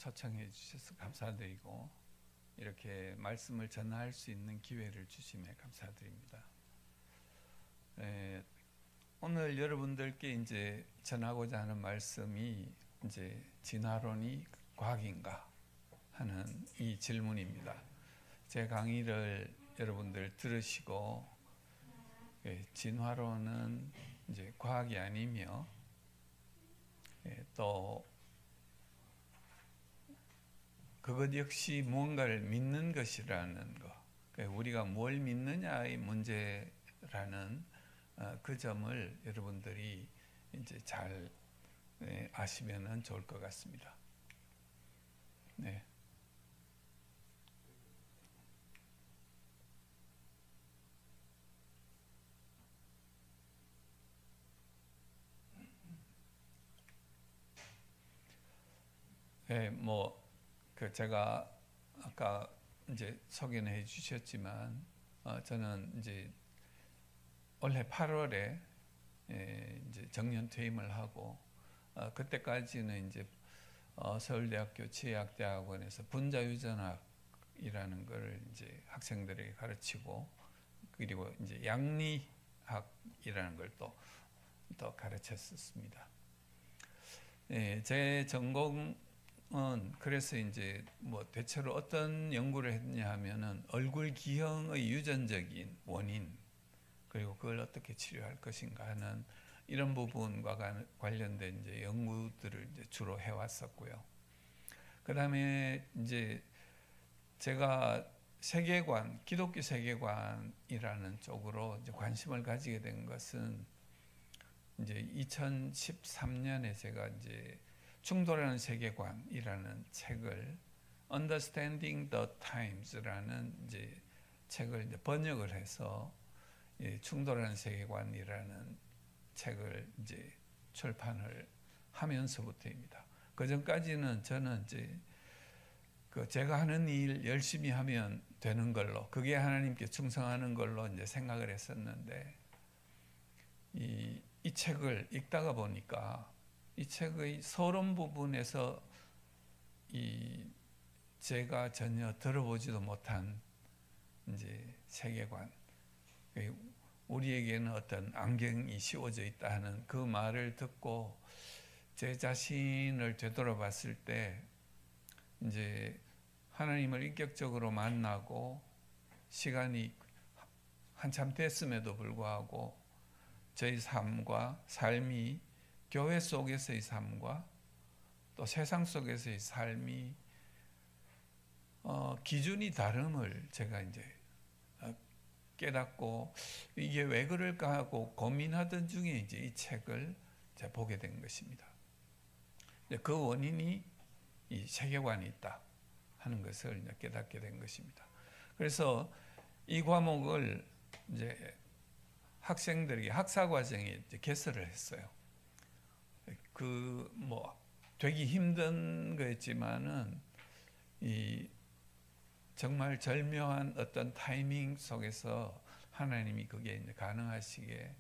초청해 주셔서 감사드리고 이렇게 말씀을 전할 수 있는 기회를 주심에 감사드립니다. 오늘 여러분들께 이제 전하고자 하는 말씀이 이제 진화론이 과학인가 하는 이 질문입니다. 제 강의를 여러분들 들으시고 진화론은 이제 과학이 아니며 또 그것 역시 무언가를 믿는 것이라는 것, 우리가 뭘 믿느냐의 문제라는 그 점을 여러분들이 이제 잘 아시면은 좋을 것 같습니다. 네. 네, 제가 아까 이제 소개는 해주셨지만 저는 이제 올해 8월에 이제 정년 퇴임을 하고 그때까지는 이제 서울대학교 치의학대학원에서 분자유전학이라는 걸 이제 학생들에게 가르치고 그리고 이제 양리학이라는 걸 또 가르쳤었습니다. 제 전공은 그래서 이제 대체로 어떤 연구를 했냐 하면은 얼굴 기형의 유전적인 원인 그리고 그걸 어떻게 치료할 것인가 하는 이런 부분과 관련된 이제 연구들을 이제 주로 해왔었고요. 그 다음에 이제 제가 세계관, 기독교 세계관이라는 쪽으로 이제 관심을 가지게 된 것은 이제 2013년에 제가 이제 충돌하는 세계관이라는 책을 Understanding the Times라는 이제 책을 이제 번역을 해서 충돌하는 세계관이라는 책을 이제 출판을 하면서부터입니다. 그 전까지는 저는 이제 제가 하는 일 열심히 하면 되는 걸로, 그게 하나님께 충성하는 걸로 이제 생각을 했었는데, 이 책을 읽다가 보니까 이 책의 서론 부분에서 제가 전혀 들어보지도 못한 이제 세계관, 우리에게는 어떤 안경이 씌워져 있다 하는 그 말을 듣고 제 자신을 되돌아봤을 때 이제 하나님을 인격적으로 만나고 시간이 한참 됐음에도 불구하고 저희 삶이 교회 속에서의 삶과 또 세상 속에서의 삶이 기준이 다름을 제가 이제 깨닫고 이게 왜 그럴까 하고 고민하던 중에 이제 이 책을 제가 보게 된 것입니다. 그 원인이 이 세계관이 있다 하는 것을 이제 깨닫게 된 것입니다. 그래서 이 과목을 이제 학생들에게 학사 과정에 이제 개설을 했어요. 되기 힘든 거였지만은 정말 절묘한 어떤 타이밍 속에서 하나님이 그게 이제 가능하시게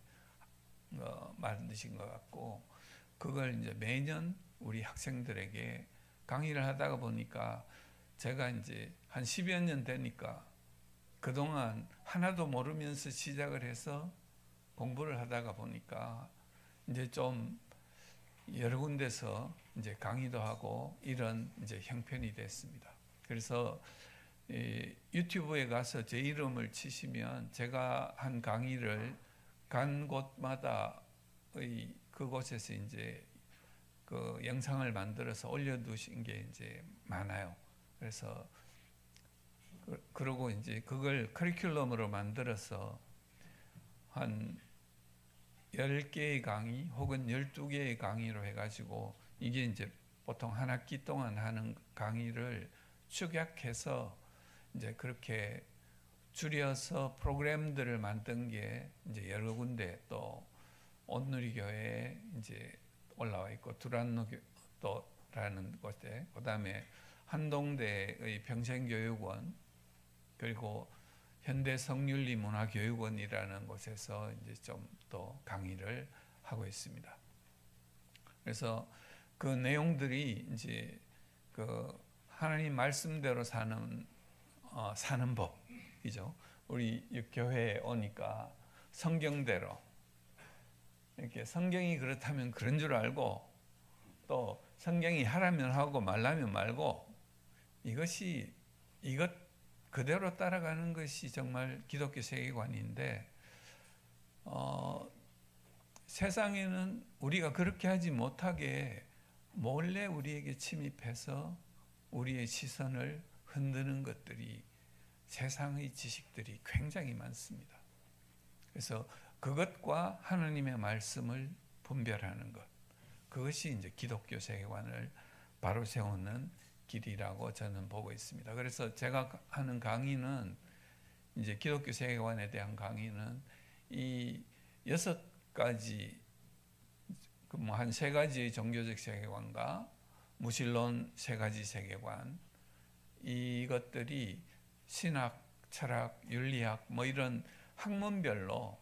만드신 것 같고, 그걸 이제 매년 우리 학생들에게 강의를 하다가 보니까 제가 이제 한 10여 년 되니까 그동안 하나도 모르면서 시작을 해서 공부를 하다가 보니까 이제 좀 여러 군데서 이제 강의도 하고 이런 이제 형편이 됐습니다. 그래서 유튜브에 가서 제 이름을 치시면 제가 한 강의를 간 곳마다의 그곳에서 이제 그 영상을 만들어서 올려두신 게 이제 많아요. 그래서 그러고 이제 그걸 커리큘럼으로 만들어서 한 10개의 강의 혹은 12개의 강의로 해가지고 이게 이제 보통 한 학기 동안 하는 강의를 축약해서 이제 그렇게 줄여서 프로그램들을 만든 게 이제 여러 군데 또 온누리교회에 이제 올라와 있고 두란노교라는 곳에, 그다음에 한동대의 평생교육원, 그리고 현대성윤리문화교육원이라는 곳에서 이제 좀 또 강의를 하고 있습니다. 그래서 그 내용들이 이제 그 하나님 말씀대로 사는 법이죠. 우리 교회에 오니까 성경대로 이렇게 성경이 그렇다면 그런 줄 알고 또 성경이 하라면 하고 말라면 말고 이것 그대로 따라가는 것이 정말 기독교 세계관인데 세상에는 우리가 그렇게 하지 못하게 몰래 우리에게 침입해서 우리의 시선을 흔드는 것들이 세상의 지식들이 굉장히 많습니다. 그래서 그것과 하나님의 말씀을 분별하는 것, 그것이 이제 기독교 세계관을 바로 세우는 길이라고 저는 보고 있습니다. 그래서 제가 하는 강의는 이제 기독교 세계관에 대한 강의는 이 6가지 한 3가지의 종교적 세계관과 무신론 3가지 세계관, 이것들이 신학, 철학, 윤리학 뭐 이런 학문별로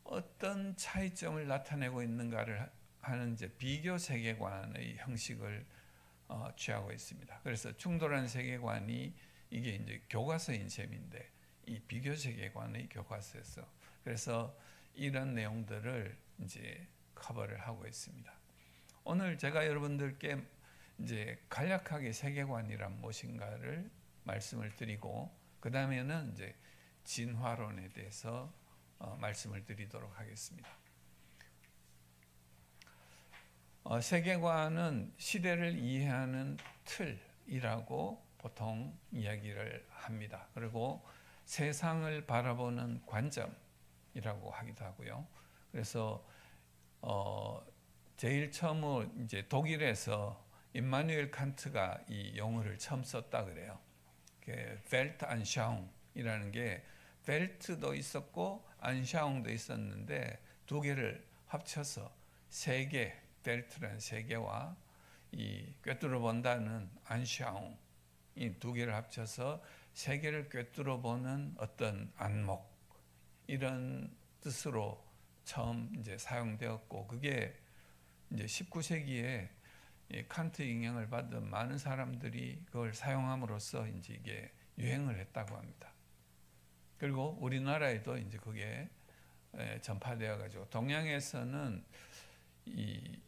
어떤 차이점을 나타내고 있는가를 하는 이제 비교 세계관의 형식을 취하고 있습니다. 그래서 충돌한 세계관이 이게 이제 교과서인 셈인데 이 비교 세계관의 교과서에서 그래서 이런 내용들을 이제 커버를 하고 있습니다. 오늘 제가 여러분들께 이제 간략하게 세계관이란 무엇인가를 말씀을 드리고 그 다음에는 이제 진화론에 대해서 말씀을 드리도록 하겠습니다. 세계관은 시대를 이해하는 틀이라고 보통 이야기를 합니다. 그리고 세상을 바라보는 관점이라고 하기도 하고요. 그래서 제일 처음으로 이제 독일에서 임마누엘 칸트가 이 용어를 처음 썼다 그래요. 벨트안샤웅이라는 게 벨트도 있었고 안샤웅도 있었는데 두 개를 합쳐서 세계, 벨트라는 세계와 이 꿰뚫어 본다는 안샤웅, 이 두 개를 합쳐서 세계를 꿰뚫어 보는 어떤 안목, 이런 뜻으로 처음 이제 사용되었고, 그게 이제 19세기에 칸트 영향을 받은 많은 사람들이 그걸 사용함으로써 이제 이게 유행을 했다고 합니다. 그리고 우리나라에도 이제 그게 전파되어 가지고 동양에서는 이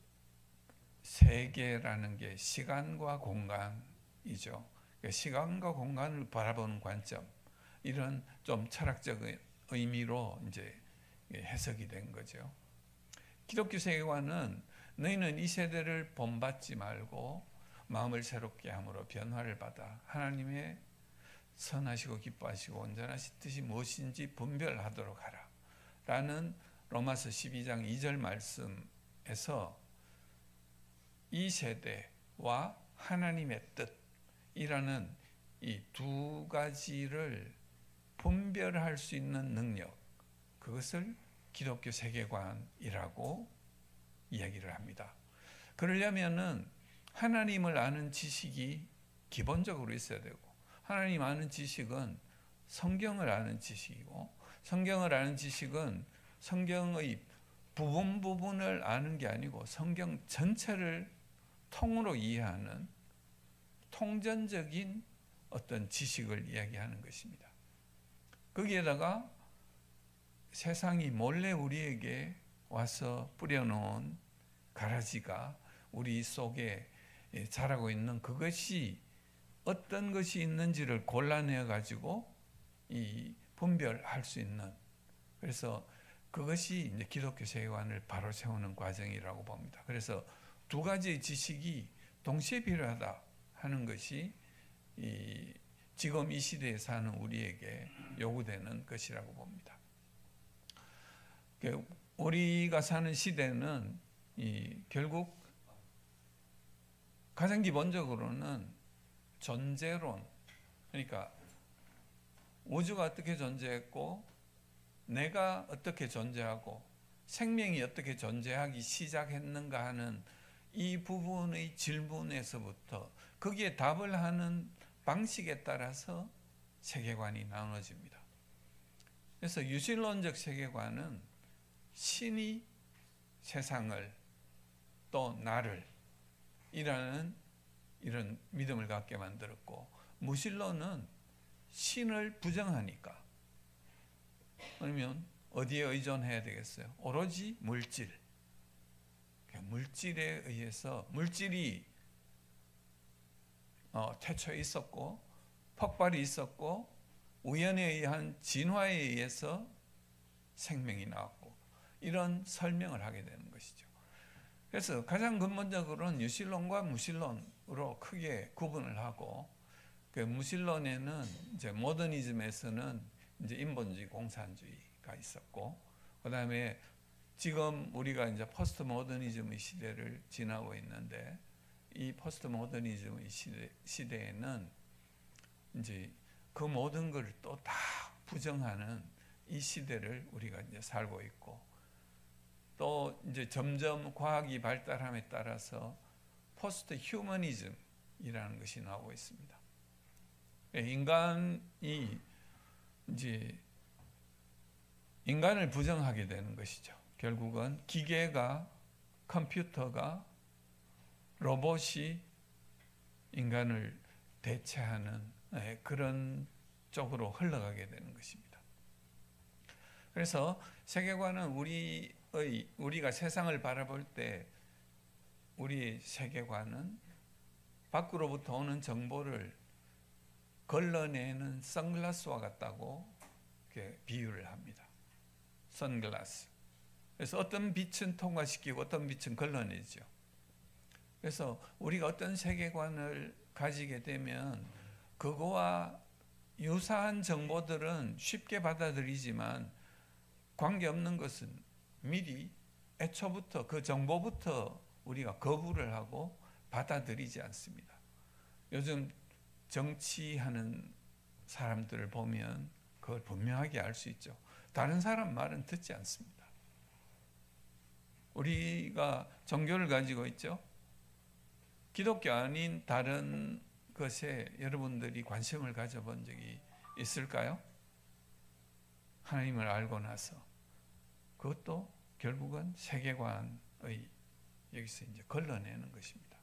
세계라는 게 시간과 공간이죠. 시간과 공간을 바라보는 관점, 이런 좀 철학적 의미로 이제 해석이 된 거죠. 기독교 세계관은 너희는 이 세대를 본받지 말고 마음을 새롭게 함으로 변화를 받아 하나님의 선하시고 기뻐하시고 온전하신 뜻이 무엇인지 분별하도록 하라 라는 로마서 12장 2절 말씀에서 이 세대와 하나님의 뜻이라는 이 두 가지를 분별할 수 있는 능력, 그것을 기독교 세계관이라고 이야기를 합니다. 그러려면은 하나님을 아는 지식이 기본적으로 있어야 되고, 하나님 아는 지식은 성경을 아는 지식이고, 성경을 아는 지식은 성경의 부분을 아는 게 아니고 성경 전체를 통으로 이해하는 통전적인 어떤 지식을 이야기하는 것입니다. 거기에다가 세상이 몰래 우리에게 와서 뿌려놓은 가라지가 우리 속에 자라고 있는 그것이 어떤 것이 있는지를 골라내 가지고 이 분별할 수 있는, 그래서 그것이 이제 기독교 세계관을 바로 세우는 과정이라고 봅니다. 그래서 두 가지의 지식이 동시에 필요하다 하는 것이 지금 이 시대에 사는 우리에게 요구되는 것이라고 봅니다. 우리가 사는 시대는 결국 가장 기본적으로는 존재론, 그러니까 우주가 어떻게 존재했고 내가 어떻게 존재하고 생명이 어떻게 존재하기 시작했는가 하는 이 부분의 질문에서부터 거기에 답을 하는 방식에 따라서 세계관이 나눠집니다. 그래서 유신론적 세계관은 신이 세상을 또 나를 이라는 이런 믿음을 갖게 만들었고, 무신론은 신을 부정하니까. 그러면 어디에 의존해야 되겠어요? 오로지 물질. 물질에 의해서, 물질이 태초에 있었고 폭발이 있었고 우연에 의한 진화에 의해서 생명이 나왔고, 이런 설명을 하게 되는 것이죠. 그래서 가장 근본적으로는 유실론과 무신론으로 크게 구분을 하고, 그 무신론에는 이제 모더니즘에서는 이제 인본주의, 공산주의가 있었고, 그 다음에 지금 우리가 이제 포스트 모더니즘의 시대를 지나고 있는데, 이 포스트 모더니즘의 시대에는 이제 그 모든 걸 또 다 부정하는 이 시대를 우리가 이제 살고 있고, 또 이제 점점 과학이 발달함에 따라서 포스트 휴머니즘이라는 것이 나오고 있습니다. 인간이 이제 인간을 부정하게 되는 것이죠. 결국은 기계가, 컴퓨터가, 로봇이 인간을 대체하는 그런 쪽으로 흘러가게 되는 것입니다. 그래서 세계관은 우리가 세상을 바라볼 때 우리의 세계관은 밖으로부터 오는 정보를 걸러내는 선글라스와 같다고 이렇게 비유를 합니다. 선글라스. 그래서 어떤 빛은 통과시키고 어떤 빛은 걸러내죠. 그래서 우리가 어떤 세계관을 가지게 되면 그거와 유사한 정보들은 쉽게 받아들이지만 관계없는 것은 미리 애초부터 그 정보부터 우리가 거부를 하고 받아들이지 않습니다. 요즘 정치하는 사람들을 보면 그걸 분명하게 알 수 있죠. 다른 사람 말은 듣지 않습니다. 우리가 종교를 가지고 있죠. 기독교 아닌 다른 것에 여러분들이 관심을 가져본 적이 있을까요? 하나님을 알고 나서. 그것도 결국은 세계관의 여기서 이제 걸러내는 것입니다.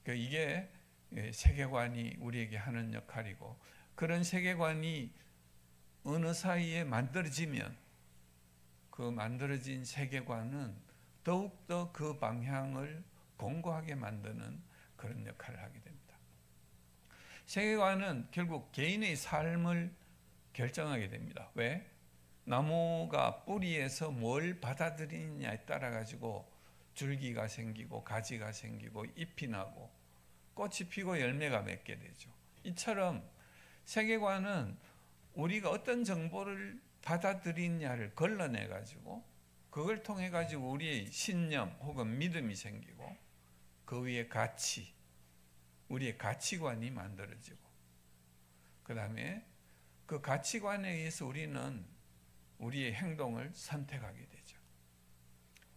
이게 세계관이 우리에게 하는 역할이고, 그런 세계관이 어느 사이에 만들어지면 그 만들어진 세계관은 더욱더 그 방향을 공고하게 만드는 그런 역할을 하게 됩니다. 세계관은 결국 개인의 삶을 결정하게 됩니다. 왜? 나무가 뿌리에서 뭘 받아들이느냐에 따라 가지고 줄기가 생기고 가지가 생기고 잎이 나고 꽃이 피고 열매가 맺게 되죠. 이처럼 세계관은 우리가 어떤 정보를 받아들이냐를 걸러내 가지고 그걸 통해 가지고 우리의 신념 혹은 믿음이 생기고 그 위에 가치, 우리의 가치관이 만들어지고, 그 다음에 그 가치관에 의해서 우리는 우리의 행동을 선택하게 되죠.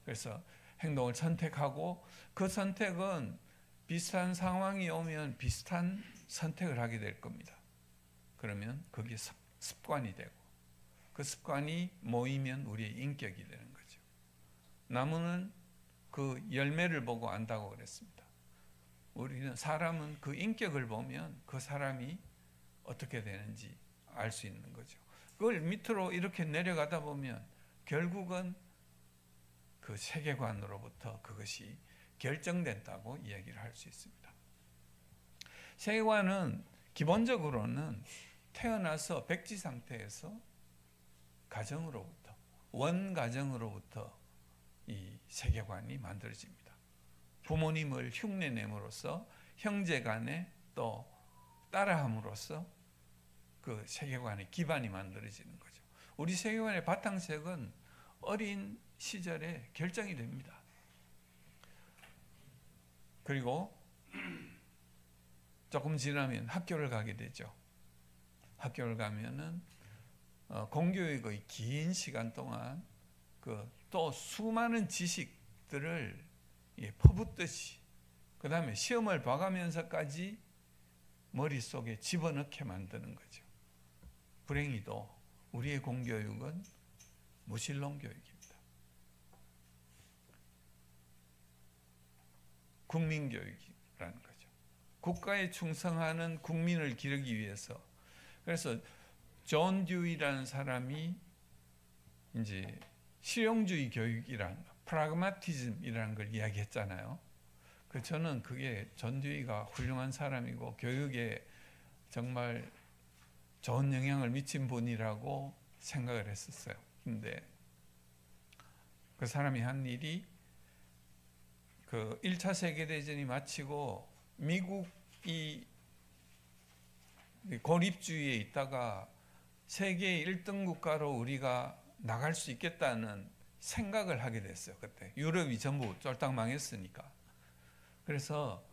그래서 행동을 선택하고 그 선택은 비슷한 상황이 오면 비슷한 선택을 하게 될 겁니다. 그러면 그게 습관이 되고 그 습관이 모이면 우리의 인격이 되는 거죠. 나무는 그 열매를 보고 안다고 그랬습니다. 사람은 그 인격을 보면 그 사람이 어떻게 되는지 알 수 있는 거죠. 그걸 밑으로 이렇게 내려가다 보면 결국은 그 세계관으로부터 그것이 결정된다고 이야기를 할 수 있습니다. 세계관은 기본적으로는 태어나서 백지 상태에서 가정으로부터, 원가정으로부터 이 세계관이 만들어집니다. 부모님을 흉내냄으로써 형제 간에 또 따라함으로써 그 세계관의 기반이 만들어지는 거죠. 우리 세계관의 바탕색은 어린 시절에 결정이 됩니다. 그리고 조금 지나면 학교를 가게 되죠. 학교를 가면은 공교육의 긴 시간 동안 또 수많은 지식들을 퍼붓듯이 그 다음에 시험을 봐가면서까지 머릿속에 집어넣게 만드는 거죠. 불행히도 우리의 공교육은 무신론 교육입니다. 국민교육이 거죠. 국가에 충성하는 국민을 기르기 위해서. 그래서 존 듀이라는 사람이 이제 실용주의 교육이란 프라그마티즘이라는 걸 이야기했잖아요. 저는 그게 존 듀이가 훌륭한 사람이고 교육에 정말 좋은 영향을 미친 분이라고 생각을 했었어요. 근데 그 사람이 한 일이 그 1차 세계대전이 마치고 미국이 고립주의에 있다가 세계 1등 국가로 우리가 나갈 수 있겠다는 생각을 하게 됐어요. 그때 유럽이 전부 쫄딱 망했으니까. 그래서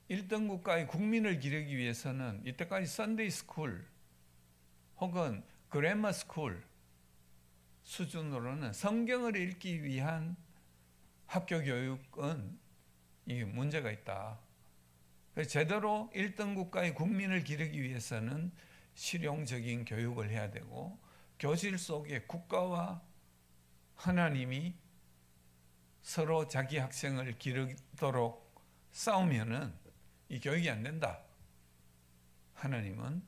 1등 국가의 국민을 기르기 위해서는 이때까지 선데이 스쿨 혹은 그래머 스쿨 수준으로는 성경을 읽기 위한 학교 교육은 이게 문제가 있다. 그래서 제대로 1등 국가의 국민을 기르기 위해서는 실용적인 교육을 해야 되고 교실 속에 국가와 하나님이 서로 자기 학생을 기르도록 싸우면은 이 교육이 안 된다. 하나님은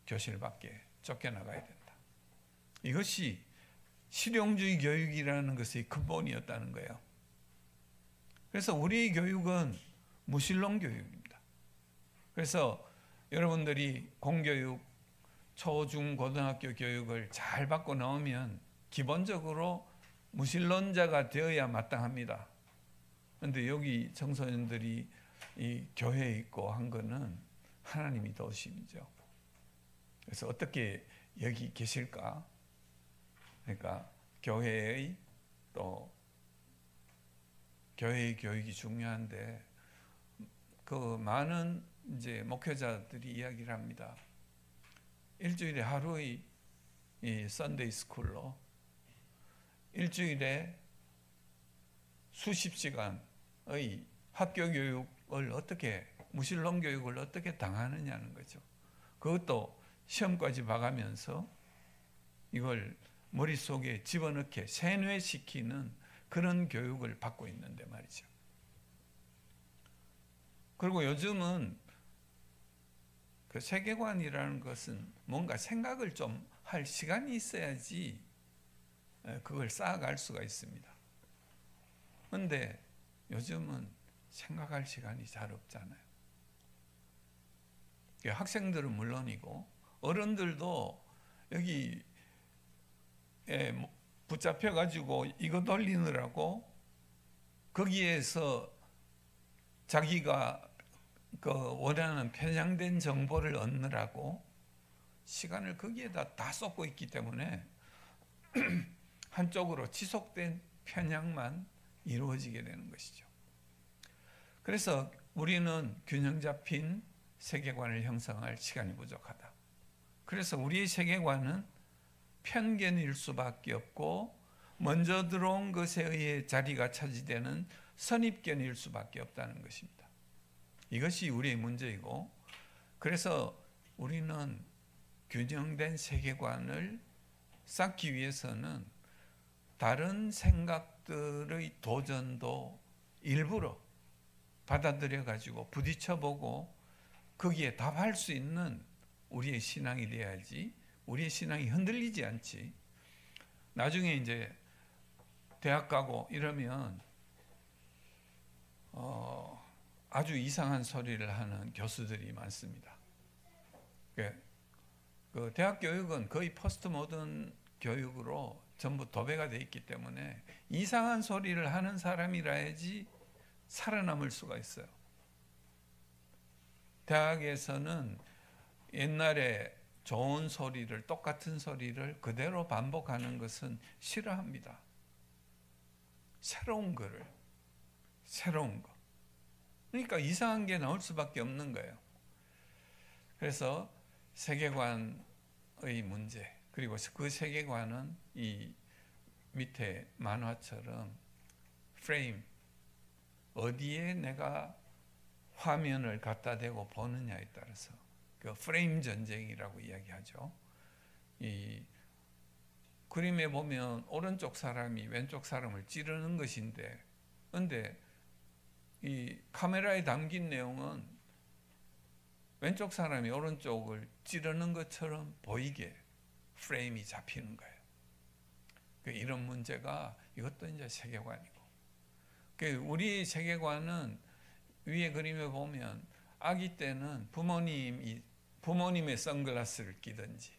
교실 밖에 쫓겨나가야 된다. 이것이 실용주의 교육이라는 것의 근본이었다는 거예요. 그래서 우리의 교육은 무신론 교육입니다. 그래서 여러분들이 공교육, 초, 중, 고등학교 교육을 잘 받고 나오면 기본적으로 무신론자가 되어야 마땅합니다. 그런데 여기 청소년들이 이 교회에 있고 한 거는 하나님이 도우심이죠. 그래서 어떻게 여기 계실까? 그러니까 교회의 또 교회의 교육이 중요한데 그 많은 이제 목회자들이 이야기를 합니다. 일주일에 하루의 이 선데이 스쿨로 일주일에 수십 시간의 학교 교육을 어떻게 무신론 교육을 어떻게 당하느냐는 거죠. 그것도 시험까지 봐가면서 이걸 머릿속에 집어넣게 세뇌시키는 그런 교육을 받고 있는데 말이죠. 그리고 요즘은 그 세계관이라는 것은 뭔가 생각을 좀 할 시간이 있어야지 그걸 쌓아갈 수가 있습니다. 그런데 요즘은 생각할 시간이 잘 없잖아요. 학생들은 물론이고 어른들도 여기 붙잡혀가지고 이거 돌리느라고 거기에서 자기가 그 원하는 편향된 정보를 얻느라고 시간을 거기에다 다 쏟고 있기 때문에 한쪽으로 지속된 편향만 이루어지게 되는 것이죠. 그래서 우리는 균형 잡힌 세계관을 형성할 시간이 부족하다. 그래서 우리의 세계관은 편견일 수밖에 없고 먼저 들어온 것에 의해 자리가 차지되는 선입견일 수밖에 없다는 것입니다. 이것이 우리의 문제이고 그래서 우리는 균형된 세계관을 쌓기 위해서는 다른 생각들의 도전도 일부러 받아들여 가지고 부딪혀보고 거기에 답할 수 있는 우리의 신앙이 돼야지 우리의 신앙이 흔들리지 않지. 나중에 이제 대학 가고 이러면 아주 이상한 소리를 하는 교수들이 많습니다. 그 대학 교육은 거의 포스트 모던 교육으로 전부 도배가 돼 있기 때문에 이상한 소리를 하는 사람이라야지 살아남을 수가 있어요. 대학에서는 옛날에 좋은 소리를 똑같은 소리를 그대로 반복하는 것은 싫어합니다. 새로운 거. 그러니까 이상한 게 나올 수밖에 없는 거예요. 그래서 세계관의 문제 그리고 그 세계관은 이 밑에 만화처럼 프레임 어디에 내가 화면을 갖다 대고 보느냐에 따라서 그 프레임 전쟁이라고 이야기하죠. 이 그림에 보면 오른쪽 사람이 왼쪽 사람을 찌르는 것인데 근데 이 카메라에 담긴 내용은 왼쪽 사람이 오른쪽을 찌르는 것처럼 보이게 프레임이 잡히는 거예요. 이런 문제가 이것도 이제 세계관이고, 우리 세계관은 위에 그림에 보면 아기 때는 부모님의 선글라스를 끼든지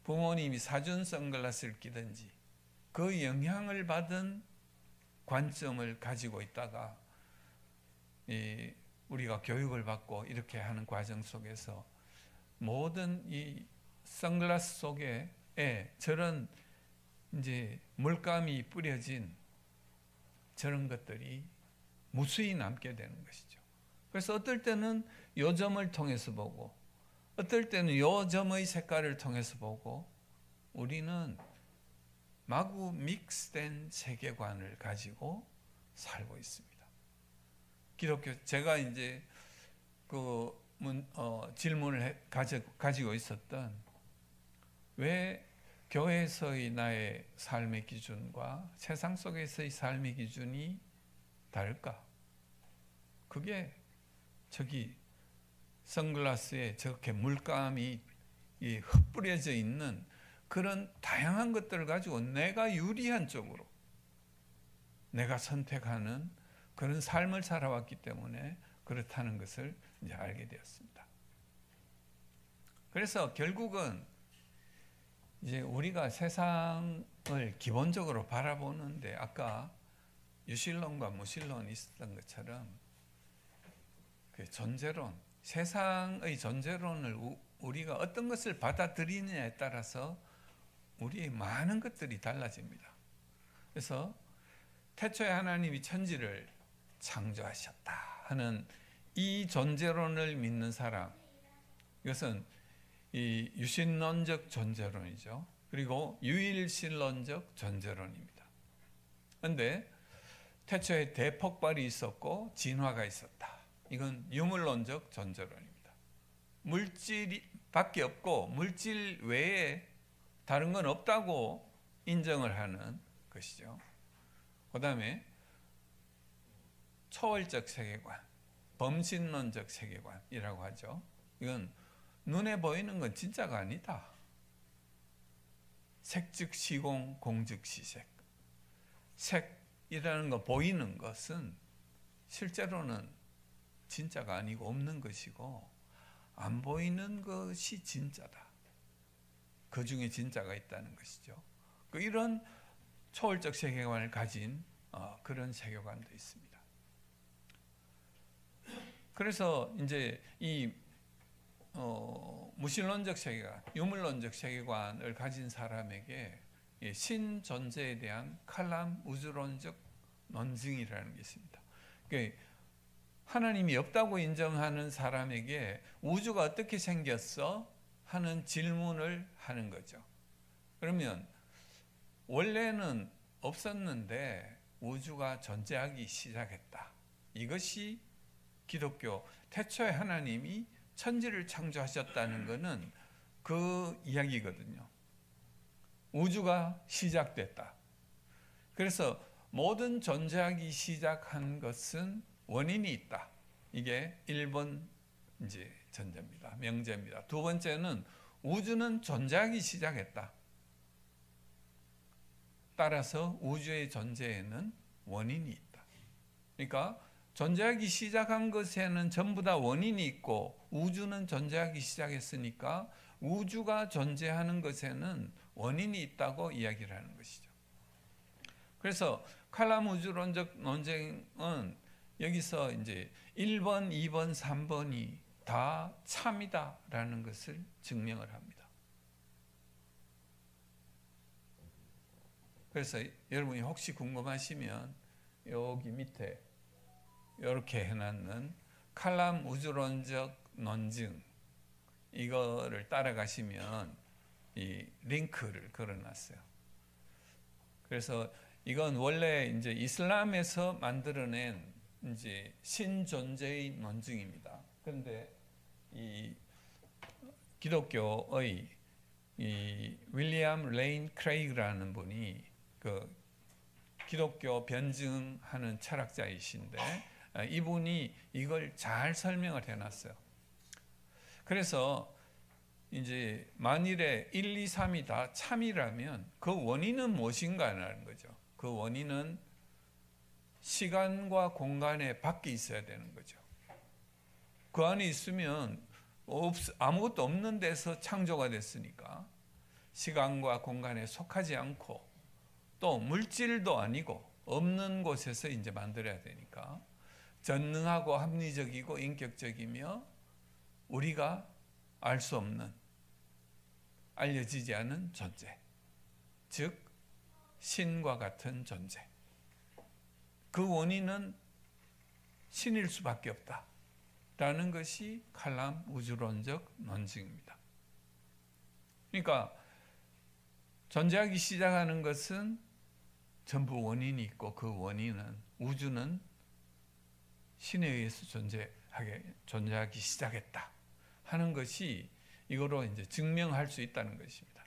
부모님이 사준 선글라스를 끼든지 그 영향을 받은 관점을 가지고 있다가 우리가 교육을 받고 이렇게 하는 과정 속에서 모든 이 선글라스 속에 저런 이제 물감이 뿌려진 저런 것들이 무수히 남게 되는 것이죠. 그래서 어떨 때는 요 점을 통해서 보고 어떨 때는 요 점의 색깔을 통해서 보고 우리는 마구 믹스된 세계관을 가지고 살고 있습니다. 기독교, 제가 이제 질문을 가지고 있었던, 왜 교회에서의 나의 삶의 기준과 세상 속에서의 삶의 기준이 다를까? 그게 저기 선글라스에 저렇게 물감이 흩뿌려져 있는 그런 다양한 것들을 가지고 내가 유리한 쪽으로 내가 선택하는 그런 삶을 살아왔기 때문에 그렇다는 것을 이제 알게 되었습니다. 그래서 결국은 이제 우리가 세상을 기본적으로 바라보는데, 아까 유실론과 무실론이 있었던 것처럼 그 존재론, 세상의 존재론을 우리가 어떤 것을 받아들이느냐에 따라서 우리의 많은 것들이 달라집니다. 그래서 태초에 하나님이 천지를 창조하셨다 하는 이 존재론을 믿는 사람, 이것은 이 유신론적 존재론이죠. 그리고 유일신론적 존재론입니다. 그런데 태초에 대폭발이 있었고 진화가 있었다. 이건 유물론적 존재론입니다. 물질밖에 없고 물질 외에 다른 건 없다고 인정을 하는 것이죠. 그 다음에 초월적 세계관, 범신론적 세계관이라고 하죠. 이건 눈에 보이는 건 진짜가 아니다. 색즉 시공, 공즉 시색. 색이라는 거, 보이는 것은 실제로는 진짜가 아니고 없는 것이고, 안 보이는 것이 진짜다. 그 중에 진짜가 있다는 것이죠. 이런 초월적 세계관을 가진 그런 세계관도 있습니다. 그래서 이제 이 무신론적 세계관, 유물론적 세계관을 가진 사람에게 신존재에 대한 칼람 우주론적 논증이라는 게 있습니다. 그러니까 하나님이 없다고 인정하는 사람에게 우주가 어떻게 생겼어? 하는 질문을 하는 거죠. 그러면 원래는 없었는데 우주가 존재하기 시작했다. 이것이 기독교 태초에 하나님이 천지를 창조하셨다는 것은 그 이야기거든요. 우주가 시작됐다. 그래서 모든 존재하기 시작한 것은 원인이 있다. 이게 1번 이제 전제입니다. 명제입니다. 두 번째는 우주는 존재하기 시작했다. 따라서 우주의 존재에는 원인이 있다. 그러니까 존재하기 시작한 것에는 전부 다 원인이 있고 우주는 존재하기 시작했으니까 우주가 존재하는 것에는 원인이 있다고 이야기를 하는 것이죠. 그래서 칼람 우주론적 논쟁은 여기서 이제 1번, 2번, 3번이 다 참이다라는 것을 증명을 합니다. 그래서 여러분이 혹시 궁금하시면 여기 밑에 이렇게 해놨는 칼람 우주론적 논증, 이거를 따라가시면 이 링크를 걸어놨어요. 그래서 이건 원래 이제 이슬람에서 만들어낸 이제 신존재의 논증입니다. 그런데 이 기독교의 이 윌리엄 레인 크레이그라는 분이 그 기독교 변증하는 철학자이신데 이분이 이걸 잘 설명을 해놨어요. 그래서 이제 만일에 1, 2, 3이 다 참이라면 그 원인은 무엇인가라는 거죠. 그 원인은 시간과 공간의 밖에 있어야 되는 거죠. 그 안에 있으면 아무것도 없는 데서 창조가 됐으니까 시간과 공간에 속하지 않고 또 물질도 아니고 없는 곳에서 이제 만들어야 되니까 전능하고 합리적이고 인격적이며 우리가 알 수 없는, 알려지지 않은 존재, 즉 신과 같은 존재. 그 원인은 신일 수밖에 없다라는 것이 칼람 우주론적 논증입니다. 그러니까 존재하기 시작하는 것은 전부 원인이 있고 그 원인은 우주는 신에 의해서 존재하기 시작했다 하는 것이 이거로 이제 증명할 수 있다는 것입니다.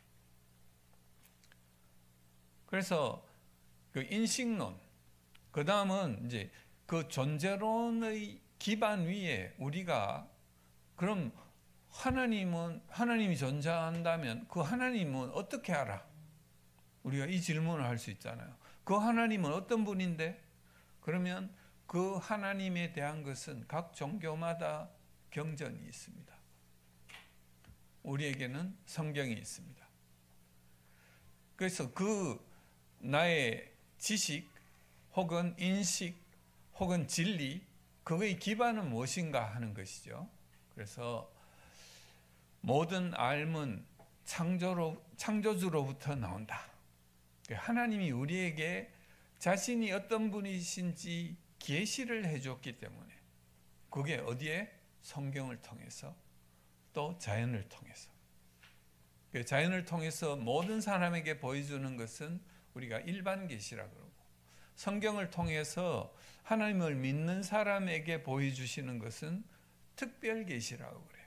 그래서 그 인식론, 그 다음은 이제 그 존재론의 기반 위에 우리가 그럼 하나님이 존재한다면 그 하나님은 어떻게 알아? 우리가 이 질문을 할 수 있잖아요. 그 하나님은 어떤 분인데? 그러면 그 하나님에 대한 것은 각 종교마다 경전이 있습니다. 우리에게는 성경이 있습니다. 그래서 그 나의 지식 혹은 인식 혹은 진리, 그거의 기반은 무엇인가 하는 것이죠. 그래서 모든 알은 창조주로부터 나온다. 하나님이 우리에게 자신이 어떤 분이신지 계시를 해줬기 때문에 그게 어디에? 성경을 통해서 또 자연을 통해서. 자연을 통해서 모든 사람에게 보여주는 것은 우리가 일반 계시라고 그러고 성경을 통해서 하나님을 믿는 사람에게 보여주시는 것은 특별 계시라고 그래요.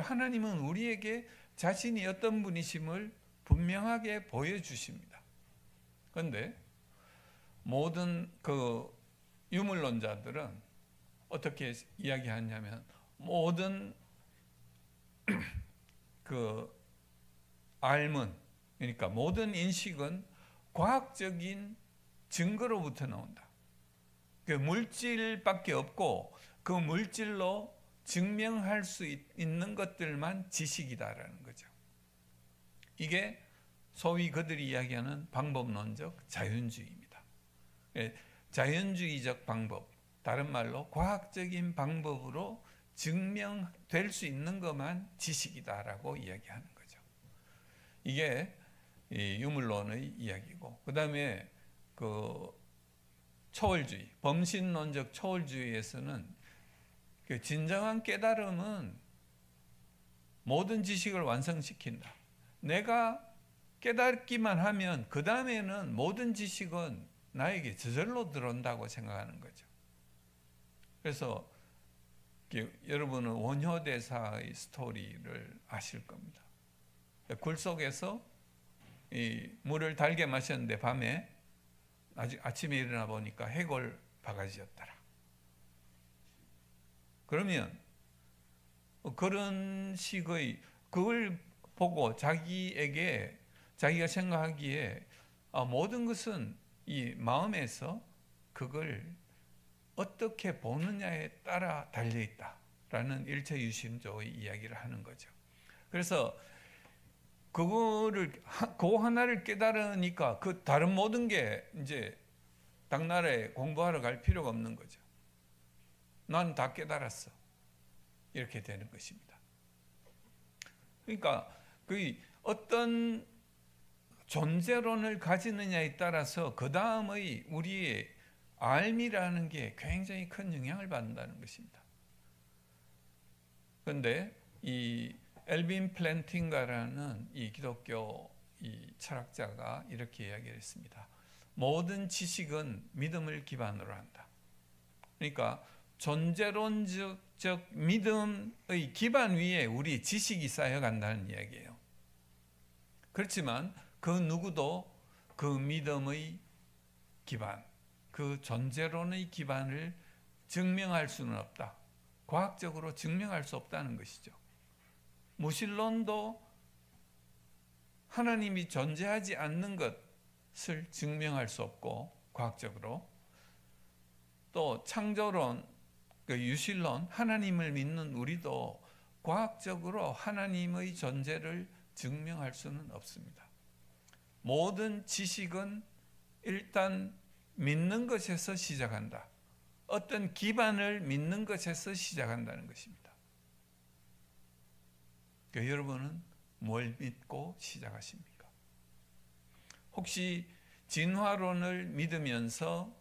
하나님은 우리에게 자신이 어떤 분이심을 분명하게 보여주십니다. 그런데 모든 그 유물론자들은 어떻게 이야기하냐면 모든 그 알문, 그러니까 모든 인식은 과학적인 증거로부터 나온다. 그 물질밖에 없고 그 물질로 증명할 수 있는 것들만 지식이다라는 거죠. 이게 소위 그들이 이야기하는 방법론적 자연주의입니다. 자연주의적 방법, 다른 말로 과학적인 방법으로 증명될 수 있는 것만 지식이다라고 이야기하는 거죠. 이게 유물론의 이야기고, 그 다음에 그 초월주의, 범신론적 초월주의에서는 그 진정한 깨달음은 모든 지식을 완성시킨다. 내가 깨닫기만 하면 그 다음에는 모든 지식은 나에게 저절로 들어온다고 생각하는 거죠. 그래서 여러분은 원효대사의 스토리를 아실 겁니다. 굴 속에서 이 물을 달게 마셨는데 밤에 아침에 일어나 보니까 해골 바가지였더라. 그러면 그런 식의 그걸 보고 자기가 생각하기에 모든 것은 이 마음에서 그걸 어떻게 보느냐에 따라 달려있다라는 일체유심조의 이야기를 하는 거죠. 그래서 그 하나를 깨달으니까 그 다른 모든 게 이제 당나라에 공부하러 갈 필요가 없는 거죠. 난 다 깨달았어. 이렇게 되는 것입니다. 그러니까 그 어떤 존재론을 가지느냐에 따라서 그 다음의 우리의 알미라는 게 굉장히 큰 영향을 받는다는 것입니다. 그런데 이 엘빈 플랜팅가라는 이 기독교 이 철학자가 이렇게 이야기를 했습니다. 모든 지식은 믿음을 기반으로 한다. 그러니까 존재론적 믿음의 기반 위에 우리 지식이 쌓여간다는 이야기예요. 그렇지만 그 누구도 그 믿음의 기반, 그 존재론의 기반을 증명할 수는 없다. 과학적으로 증명할 수 없다는 것이죠. 무신론도 하나님이 존재하지 않는 것을 증명할 수 없고, 과학적으로 또 창조론, 유실론, 하나님을 믿는 우리도 과학적으로 하나님의 존재를 증명할 수는 없습니다. 모든 지식은 일단 믿는 것에서 시작한다. 어떤 기반을 믿는 것에서 시작한다는 것입니다. 그러니까 여러분은 뭘 믿고 시작하십니까? 혹시 진화론을 믿으면서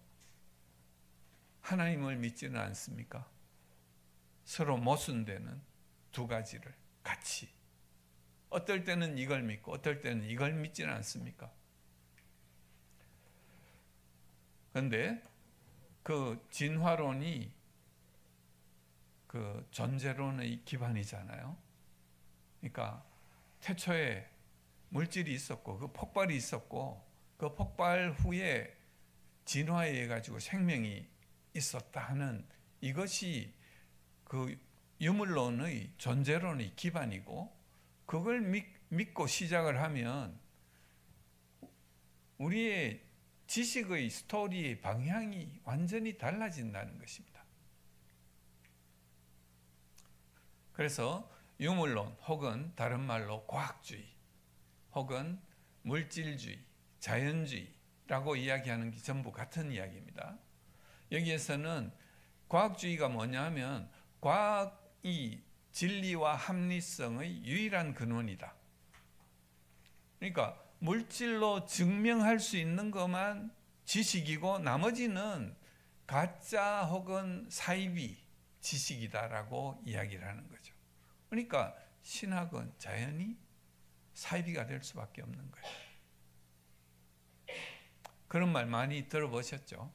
하나님을 믿지는 않습니까? 서로 모순되는 두 가지를 같이. 어떨 때는 이걸 믿고 어떨 때는 이걸 믿지는 않습니까? 그런데 그 진화론이 그 존재론의 기반이잖아요. 그러니까 태초에 물질이 있었고 그 폭발이 있었고 그 폭발 후에 진화에 의해 가지고 생명이 있었다 하는 이것이 그 유물론의 존재론의 기반이고, 그걸 믿고 시작을 하면 우리의 지식의 스토리의 방향이 완전히 달라진다는 것입니다. 그래서 유물론 혹은 다른 말로 과학주의 혹은 물질주의, 자연주의라고 이야기하는 게 전부 같은 이야기입니다. 여기에서는 과학주의가 뭐냐 하면 과학이 진리와 합리성의 유일한 근원이다. 그러니까 물질로 증명할 수 있는 것만 지식이고 나머지는 가짜 혹은 사이비 지식이다라고 이야기를 하는 거죠. 그러니까 신학은 자연히 사이비가 될 수밖에 없는 거예요. 그런 말 많이 들어보셨죠?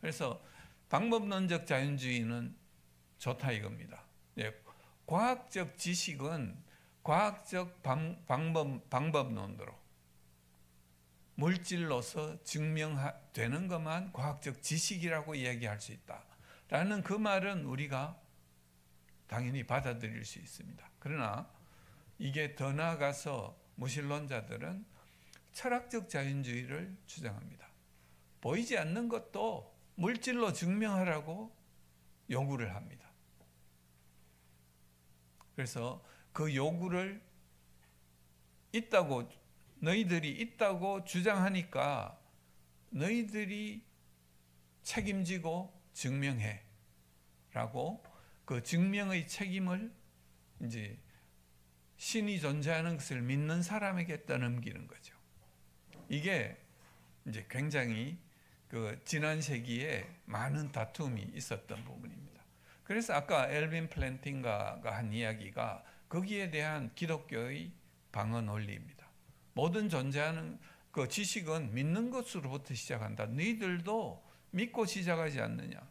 그래서 방법론적 자연주의는 좋다 이겁니다. 네, 과학적 지식은 과학적 방법론으로 물질로서 증명되는 것만 과학적 지식이라고 이야기할 수 있다라는 그 말은 우리가 당연히 받아들일 수 있습니다. 그러나 이게 더 나아가서 무신론자들은 철학적 자연주의를 주장합니다. 보이지 않는 것도 물질로 증명하라고 요구를 합니다. 그래서 그 요구를 너희들이 있다고 주장하니까 너희들이 책임지고 증명해 라고 그 증명의 책임을 이제 신이 존재하는 것을 믿는 사람에게 떠넘기는 거죠. 이게 이제 굉장히 그 지난 세기에 많은 다툼이 있었던 부분입니다. 그래서 아까 엘빈 플랜팅가가 한 이야기가 거기에 대한 기독교의 방어 논리입니다. 모든 존재하는 그 지식은 믿는 것으로부터 시작한다. 너희들도 믿고 시작하지 않느냐.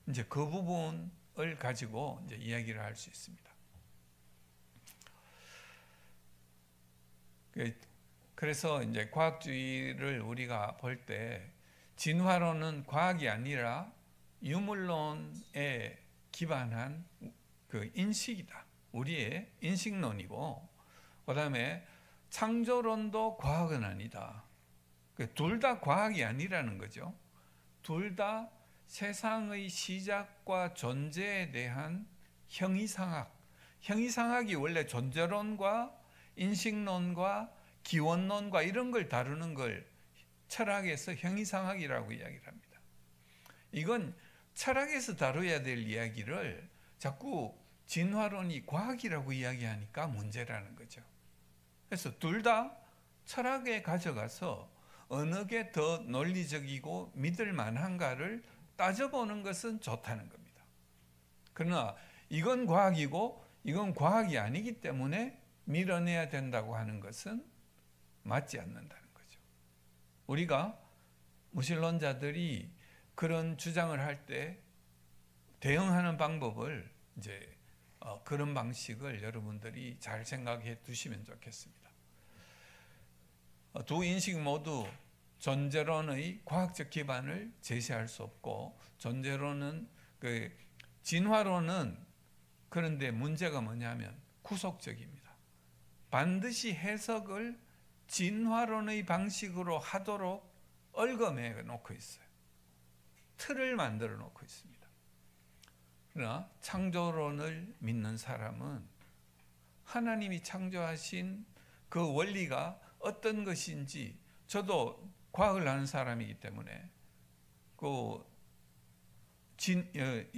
이제 그 부분을 가지고 이제 이야기를 할 수 있습니다. 그래서 이제 과학주의를 우리가 볼 때 진화론은 과학이 아니라 유물론에 기반한 그 인식이다. 우리의 인식론이고, 그다음에 창조론도 과학은 아니다. 둘 다 과학이 아니라는 거죠. 둘 다 세상의 시작과 존재에 대한 형이상학. 형이상학이 원래 존재론과 인식론과 기원론과 이런 걸 다루는 걸 철학에서 형이상학이라고 이야기를 합니다. 이건 철학에서 다뤄야 될 이야기를 자꾸 진화론이 과학이라고 이야기하니까 문제라는 거죠. 그래서 둘 다 철학에 가져가서 어느 게 더 논리적이고 믿을 만한가를 따져보는 것은 좋다는 겁니다. 그러나 이건 과학이고 이건 과학이 아니기 때문에 밀어내야 된다고 하는 것은 맞지 않는다는 거죠. 우리가 무신론자들이 그런 주장을 할 때 대응하는 방법을 이제 그런 방식을 여러분들이 잘 생각해 두시면 좋겠습니다. 두 인식 모두 존재론의 과학적 기반을 제시할 수 없고, 존재론은 진화론은, 그런데 문제가 뭐냐면 구속적입니다. 반드시 해석을 진화론의 방식으로 하도록 얽어매 놓고 있어요. 틀을 만들어 놓고 있습니다. 그러나 창조론을 믿는 사람은 하나님이 창조하신 그 원리가 어떤 것인지, 저도 과학을 하는 사람이기 때문에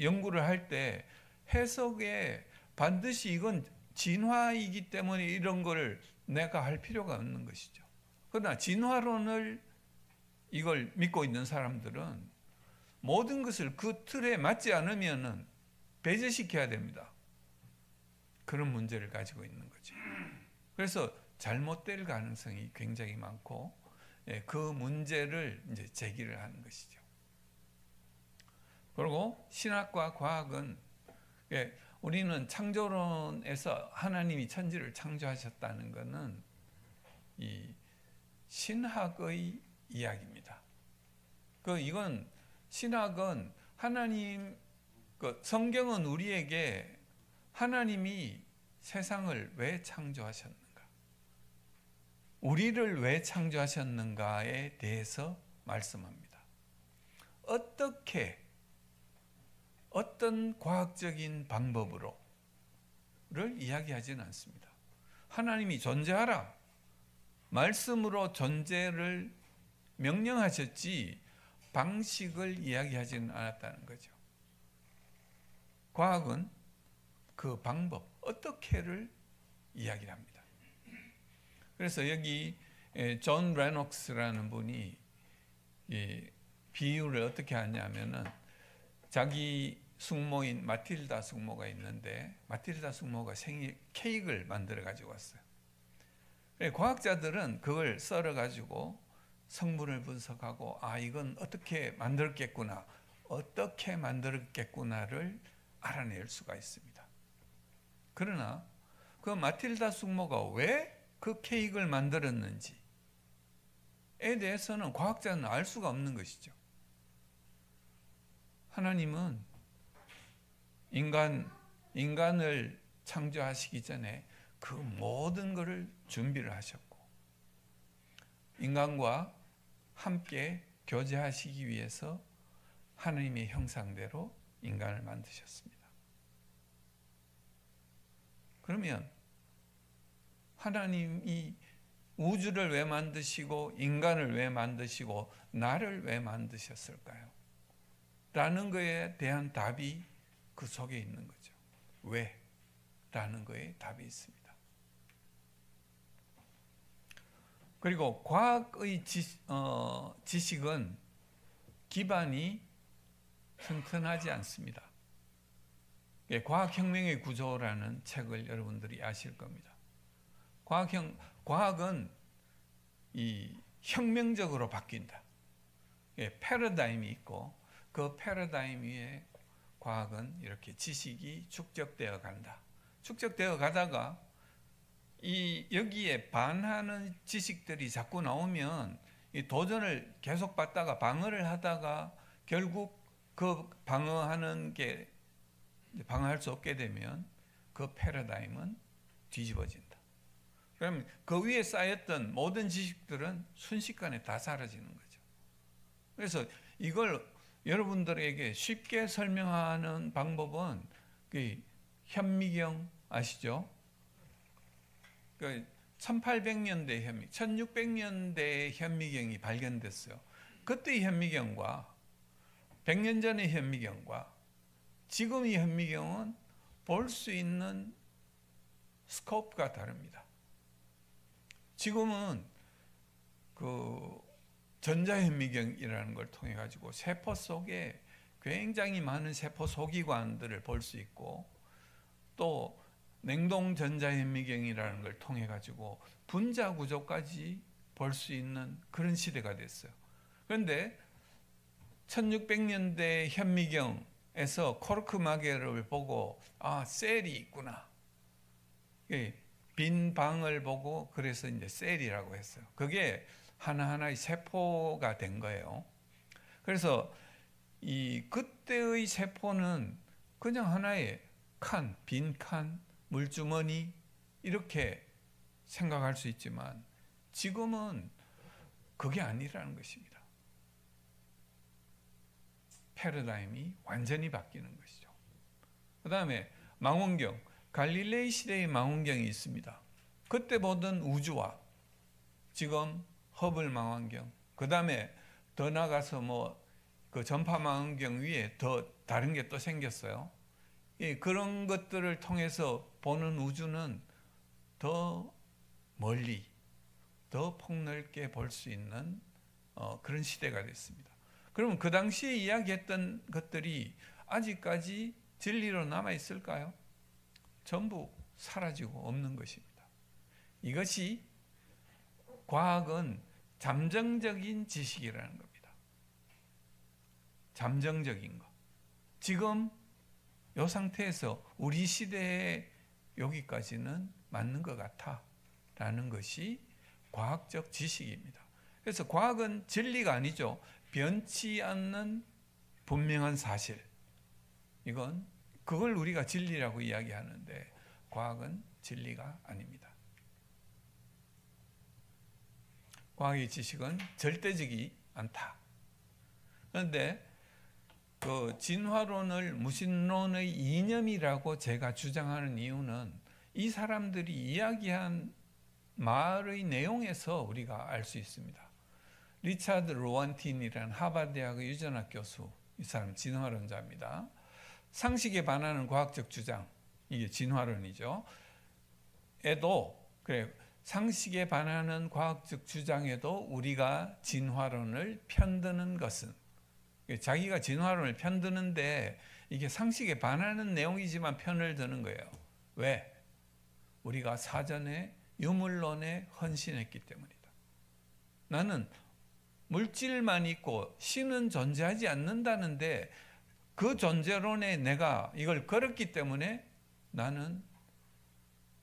연구를 할 때 해석에 반드시 이건 진화이기 때문에 이런 걸 내가 할 필요가 없는 것이죠. 그러나 진화론을 이걸 믿고 있는 사람들은 모든 것을 그 틀에 맞지 않으면은 배제시켜야 됩니다. 그런 문제를 가지고 있는 거죠. 그래서 잘못될 가능성이 굉장히 많고, 그 문제를 이제 제기를 하는 것이죠. 그리고 신학과 과학은, 우리는 창조론에서 하나님이 천지를 창조하셨다는 것은 이 신학의 이야기입니다. 이건 신학은 하나님, 성경은 우리에게 하나님이 세상을 왜 창조하셨는가, 우리를 왜 창조하셨는가에 대해서 말씀합니다. 어떤 과학적인 방법으로를 이야기하지는 않습니다. 하나님이 존재하라, 말씀으로 존재를 명령하셨지 방식을 이야기하지는 않았다는 거죠. 과학은 그 방법, 어떻게를 이야기합니다. 그래서 여기 존 레녹스라는 분이 비유를 어떻게 하냐면은, 자기 숙모인 마틸다 숙모가 있는데, 마틸다 숙모가 생일 케이크를 만들어 가지고 왔어요. 과학자들은 그걸 썰어 가지고 성분을 분석하고, 이건 어떻게 만들었겠구나를 알아낼 수가 있습니다. 그러나 그 마틸다 숙모가 왜 그 케이크를 만들었는지에 대해서는 과학자는 알 수가 없는 것이죠. 하나님은 인간을 창조하시기 전에 그 모든 것을 준비를 하셨고, 인간과 함께 교제하시기 위해서 하나님의 형상대로 인간을 만드셨습니다. 그러면 하나님이 우주를 왜 만드시고 인간을 왜 만드시고 나를 왜 만드셨을까요? 라는 것에 대한 답이 그 속에 있는 거죠. 왜? 라는 거에 답이 있습니다. 그리고 과학의 지식은 기반이 튼튼하지 않습니다. 과학혁명의 구조라는 책을 여러분들이 아실 겁니다. 과학은 혁명적으로 바뀐다. 패러다임이 있고, 그 패러다임 위에 과학은 이렇게 지식이 축적되어 간다. 축적되어 가다가 여기에 반하는 지식들이 자꾸 나오면 이 도전을 계속 받다가 방어를 하다가 결국 그 방어할 수 없게 되면 그 패러다임은 뒤집어진다. 그럼 그 위에 쌓였던 모든 지식들은 순식간에 다 사라지는 거죠. 그래서 이걸 여러분들에게 쉽게 설명하는 방법은 현미경 아시죠? 1800년대 현미경, 1600년대에 현미경이 발견됐어요. 그때의 현미경과 100년 전의 현미경과 지금의 현미경은 볼 수 있는 스코프가 다릅니다. 지금은 그 전자현미경이라는 걸 통해 가지고 세포 속에 굉장히 많은 세포 소기관들을 볼 수 있고, 또 냉동 전자현미경이라는 걸 통해 가지고 분자 구조까지 볼 수 있는 그런 시대가 됐어요. 그런데 1600년대 현미경에서 코르크 마개를 보고 셀이 있구나, 빈 방을 보고 그래서 이제 셀이라고 했어요. 그게 하나하나의 세포가 된 거예요. 그래서 이 그때의 세포는 그냥 하나의 칸, 빈 칸, 물주머니 이렇게 생각할 수 있지만 지금은 그게 아니라는 것입니다. 패러다임이 완전히 바뀌는 것이죠. 그 다음에 망원경, 갈릴레이 시대의 망원경이 있습니다. 그때 보던 우주와 지금 허블 망원경, 그 다음에 더 나가서 그 전파 망원경 위에 더 다른 게 또 생겼어요. 그런 것들을 통해서 보는 우주는 더 멀리, 더 폭넓게 볼 수 있는 그런 시대가 됐습니다. 그러면 그 당시에 이야기했던 것들이 아직까지 진리로 남아 있을까요? 전부 사라지고 없는 것입니다. 이것이 과학은 잠정적인 지식이라는 겁니다. 잠정적인 것. 지금 이 상태에서 우리 시대에 여기까지는 맞는 것 같아라는 것이 과학적 지식입니다. 그래서 과학은 진리가 아니죠. 변치 않는 분명한 사실. 그걸 우리가 진리라고 이야기하는데 과학은 진리가 아닙니다. 과학의 지식은 절대적이 않다. 그런데 그 진화론을 무신론의 이념이라고 제가 주장하는 이유는 이 사람들이 이야기한 말의 내용에서 우리가 알 수 있습니다. 리차드 로완틴이라는 하버드대학의 유전학 교수, 이 사람 진화론자입니다. 상식에 반하는 과학적 주장, 이게 진화론이죠. 상식에 반하는 과학적 주장에도 우리가 진화론을 편드는 것은, 자기가 진화론을 편드는데 이게 상식에 반하는 내용이지만 편을 드는 거예요. 왜? 우리가 사전에 유물론에 헌신했기 때문이다. 나는 물질만 있고 신은 존재하지 않는다는데 그 존재론에 내가 이걸 걸었기 때문에 나는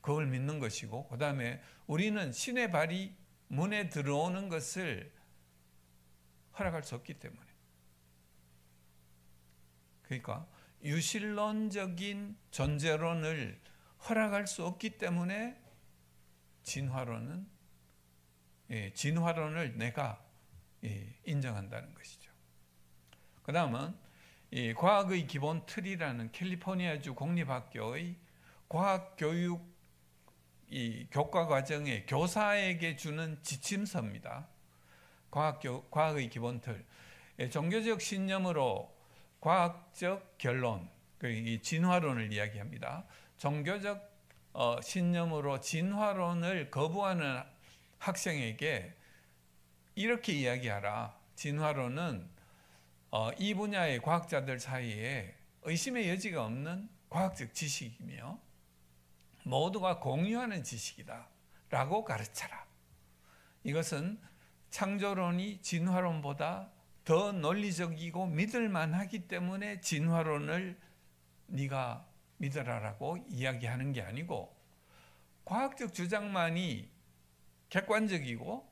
그걸 믿는 것이고, 그 다음에 우리는 신의 발이 문에 들어오는 것을 허락할 수 없기 때문에, 그러니까 유실론적인 존재론을 허락할 수 없기 때문에 진화론을 내가 인정한다는 것이죠. 그 다음은 과학의 기본 틀이라는 캘리포니아주 공립학교의 과학교육 교과 과정의 교사에게 주는 지침서입니다. 과학의 기본 틀. 종교적 신념으로 과학적 결론, 이 진화론을 이야기합니다. 종교적 신념으로 진화론을 거부하는 학생에게 이렇게 이야기하라. 진화론은 이 분야의 과학자들 사이에 의심의 여지가 없는 과학적 지식이며 모두가 공유하는 지식이다 라고 가르쳐라. 이것은 창조론이 진화론보다 더 논리적이고 믿을만하기 때문에 진화론을 네가 믿어라라고 이야기하는 게 아니고, 과학적 주장만이 객관적이고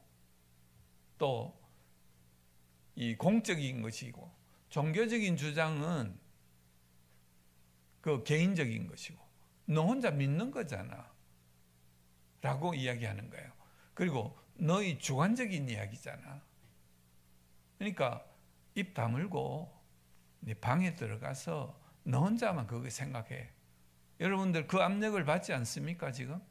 또 이 공적인 것이고, 종교적인 주장은 그 개인적인 것이고 너 혼자 믿는 거잖아 라고 이야기하는 거예요. 그리고 너의 주관적인 이야기잖아. 그러니까 입 다물고 네 방에 들어가서 너 혼자만 그거 생각해. 여러분들 그 압력을 받지 않습니까 지금?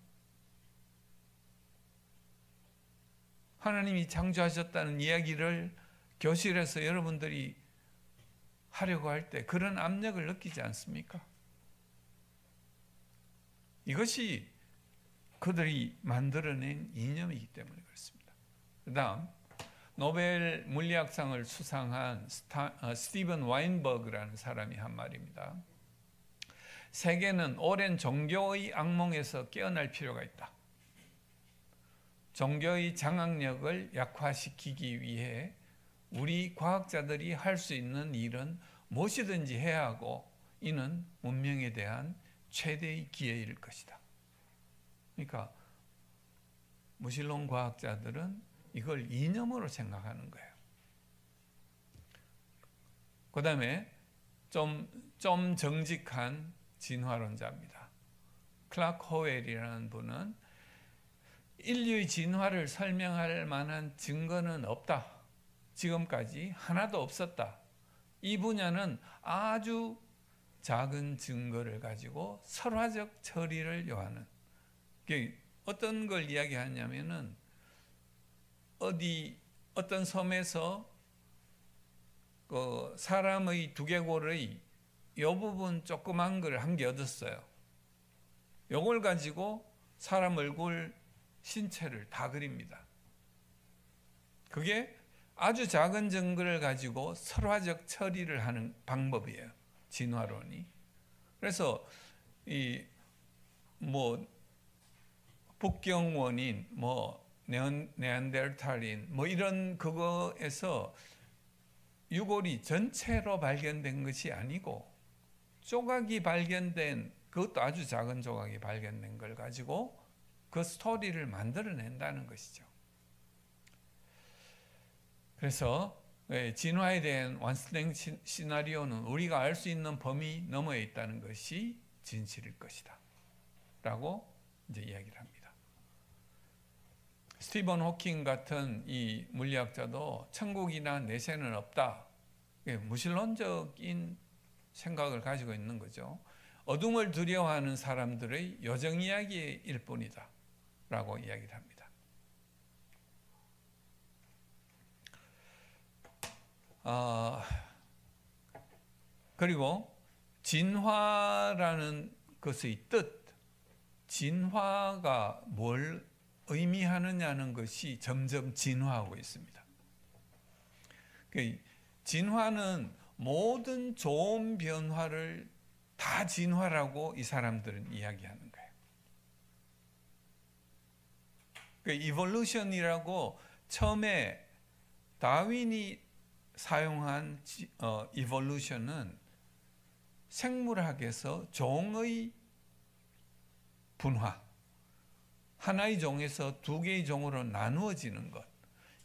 하나님이 창조하셨다는 이야기를 교실에서 여러분들이 하려고 할 때 그런 압력을 느끼지 않습니까? 이것이 그들이 만들어낸 이념이기 때문에 그렇습니다. 그 다음 노벨 물리학상을 수상한 스티븐 와인버그라는 사람이 한 말입니다. 세계는 오랜 종교의 악몽에서 깨어날 필요가 있다. 종교의 장악력을 약화시키기 위해 우리 과학자들이 할 수 있는 일은 무엇이든지 해야 하고, 이는 문명에 대한 최대의 기회일 것이다. 그러니까 무신론 과학자들은 이걸 이념으로 생각하는 거예요. 그 다음에 좀 정직한 진화론자입니다. 클라크 호웰이라는 분은 인류의 진화를 설명할 만한 증거는 없다. 지금까지 하나도 없었다. 이 분야는 아주 작은 증거를 가지고 설화적 처리를 요하는, 어떤 걸 이야기하냐면은 어떤 섬에서 그 사람의 두개골의 요 부분 조그만 걸 한 개 얻었어요. 요걸 가지고 사람 얼굴 신체를 다 그립니다. 그게 아주 작은 증거를 가지고 설화적 처리를 하는 방법이에요. 진화론이. 그래서 북경 원인, 네안데르탈인, 이런 그거에서 유골이 전체로 발견된 것이 아니고 조각이 발견된, 그것도 아주 작은 조각이 발견된 걸 가지고 그 스토리를 만들어낸다는 것이죠. 그래서 진화에 대한 완성된 시나리오는 우리가 알 수 있는 범위 너머에 있다는 것이 진실일 것이다 라고 이제 이야기를 합니다. 스티븐 호킹 같은 이 물리학자도 천국이나 내세는 없다, 무신론적인 생각을 가지고 있는 거죠. 어둠을 두려워하는 사람들의 요정 이야기일 뿐이다 라고 이야기를 합니다. 그리고 진화라는 것의 뜻, 진화가 뭘 의미하느냐는 것이 점점 진화하고 있습니다. 진화는 모든 좋은 변화를 다 진화라고 이 사람들은 이야기하는 거예요. 이볼루션이라고 처음에 다윈이 사용한 이볼루션은 생물학에서 종의 분화, 하나의 종에서 두 개의 종으로 나누어지는 것,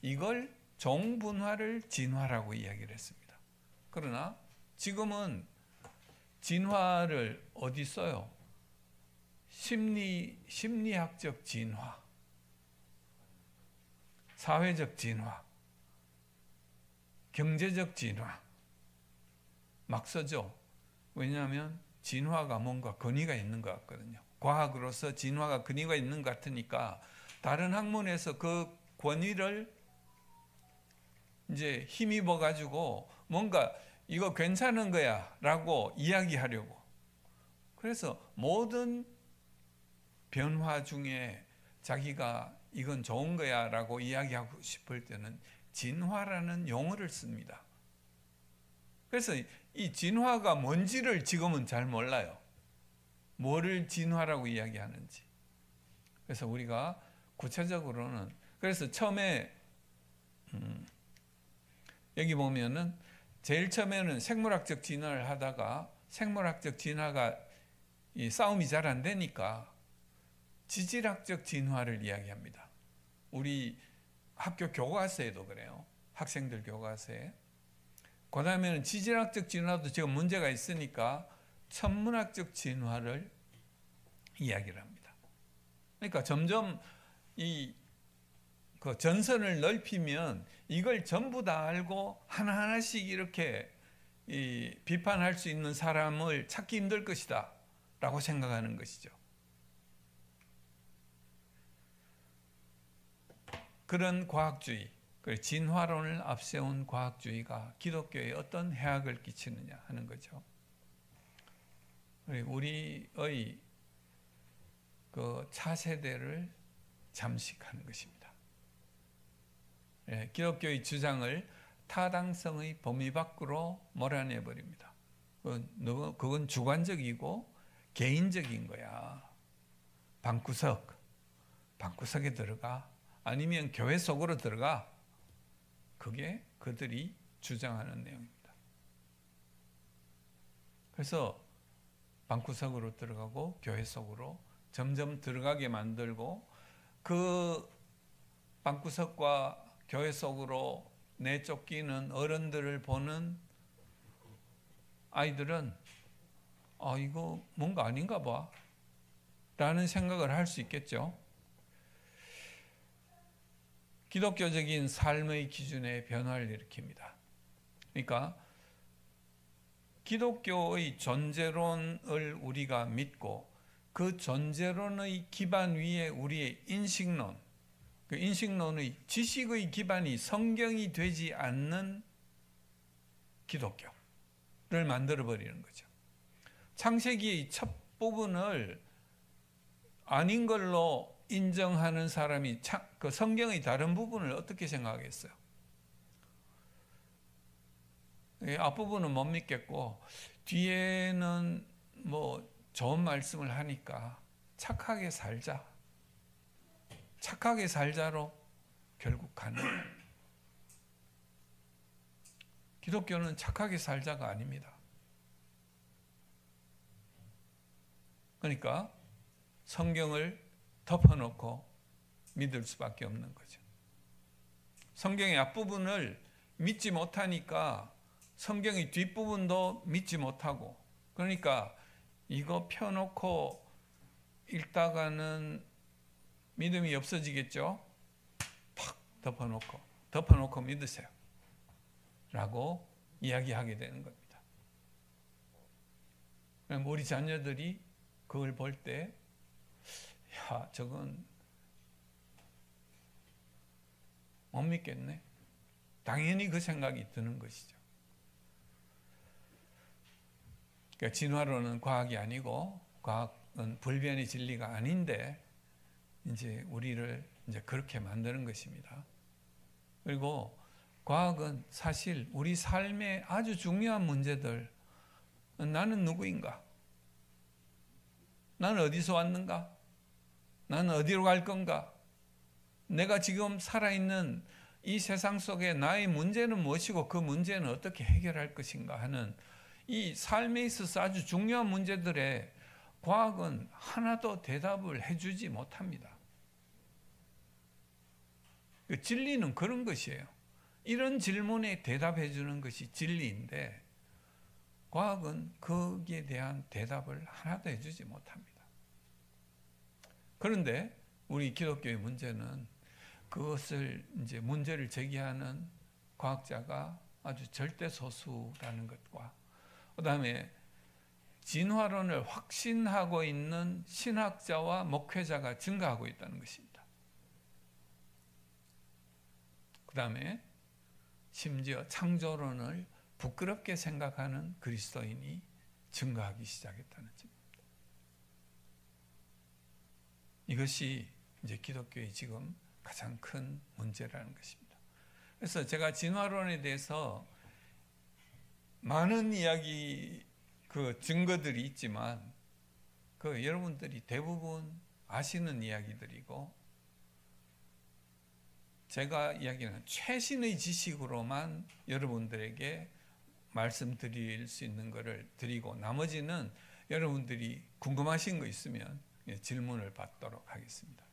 이걸 종분화를 진화라고 이야기를 했습니다. 그러나 지금은 진화를 어디 써요? 심리학적 진화, 사회적 진화, 경제적 진화 막 써죠. 왜냐하면 진화가 뭔가 근위가 있는 것 같거든요. 과학으로서 진화가 근위가 있는 것 같으니까 다른 학문에서 그 권위를 이제 힘입어 가지고 뭔가 이거 괜찮은 거야 라고 이야기하려고. 그래서 모든 변화 중에 자기가 이건 좋은 거야 라고 이야기하고 싶을 때는 진화라는 용어를 씁니다. 그래서 이 진화가 뭔지를 지금은 잘 몰라요. 뭐를 진화라고 이야기하는지. 그래서 우리가 구체적으로는, 그래서 처음에 여기 보면은 제일 처음에는 생물학적 진화를 하다가 생물학적 진화가 이 싸움이 잘 안 되니까 지질학적 진화를 이야기합니다. 우리 학교 교과서에도 그래요. 학생들 교과서에. 그 다음에는 지질학적 진화도 지금 문제가 있으니까 천문학적 진화를 이야기를 합니다. 그러니까 점점 그 전선을 넓히면 이걸 전부 다 알고 하나하나씩 이렇게 비판할 수 있는 사람을 찾기 힘들 것이다 라고 생각하는 것이죠. 그런 과학주의, 진화론을 앞세운 과학주의가 기독교에 어떤 해악을 끼치느냐 하는 거죠. 우리의 그 차세대를 잠식하는 것입니다. 기독교의 주장을 타당성의 범위 밖으로 몰아내버립니다. 그건 주관적이고 개인적인 거야. 방구석에 들어가, 아니면 교회 속으로 들어가. 그게 그들이 주장하는 내용입니다. 그래서 방구석으로 들어가고 교회 속으로 점점 들어가게 만들고, 그 방구석과 교회 속으로 내쫓기는 어른들을 보는 아이들은 이거 뭔가 아닌가 봐 라는 생각을 할 수 있겠죠. 기독교적인 삶의 기준에 변화를 일으킵니다. 그러니까 기독교의 존재론을 우리가 믿고 그 존재론의 기반 위에 우리의 인식론, 그 인식론의 지식의 기반이 성경이 되지 않는 기독교를 만들어버리는 거죠. 창세기의 첫 부분을 아닌 걸로 인정하는 사람이 그 성경의 다른 부분을 어떻게 생각하겠어요? 앞부분은 못 믿겠고 뒤에는 뭐 좋은 말씀을 하니까 착하게 살자로 결국 가는 거예요. 기독교는 착하게 살자가 아닙니다. 그러니까 성경을 덮어놓고 믿을 수밖에 없는 거죠. 성경의 앞부분을 믿지 못하니까 성경의 뒷부분도 믿지 못하고, 그러니까 이거 펴놓고 읽다가는 믿음이 없어지겠죠. 팍 덮어놓고 믿으세요 라고 이야기하게 되는 겁니다. 그럼 우리 자녀들이 그걸 볼 때 저건 못 믿겠네, 당연히 그 생각이 드는 것이죠. 그러니까 진화론은 과학이 아니고 과학은 불변의 진리가 아닌데 이제 우리를 이제 그렇게 만드는 것입니다. 그리고 과학은 사실 우리 삶의 아주 중요한 문제들, 나는 누구인가? 나는 어디서 왔는가? 나는 어디로 갈 건가? 내가 지금 살아있는 이 세상 속에 나의 문제는 무엇이고 그 문제는 어떻게 해결할 것인가 하는 이 삶에 있어서 아주 중요한 문제들에 과학은 하나도 대답을 해주지 못합니다. 진리는 그런 것이에요. 이런 질문에 대답해 주는 것이 진리인데 과학은 거기에 대한 대답을 하나도 해주지 못합니다. 그런데 우리 기독교의 문제는 그것을 이제 문제를 제기하는 과학자가 아주 절대 소수라는 것과, 그다음에 진화론을 확신하고 있는 신학자와 목회자가 증가하고 있다는 것입니다. 그다음에 심지어 창조론을 부끄럽게 생각하는 그리스도인이 증가하기 시작했다는 점입니다. 이것이 이제 기독교의 지금 가장 큰 문제라는 것입니다. 그래서 제가 진화론에 대해서 많은 이야기, 그 증거들이 있지만 그 여러분들이 대부분 아시는 이야기들이고, 제가 이야기하는 최신의 지식으로만 여러분들에게 말씀드릴 수 있는 것을 드리고, 나머지는 여러분들이 궁금하신 거 있으면 질문을 받도록 하겠습니다.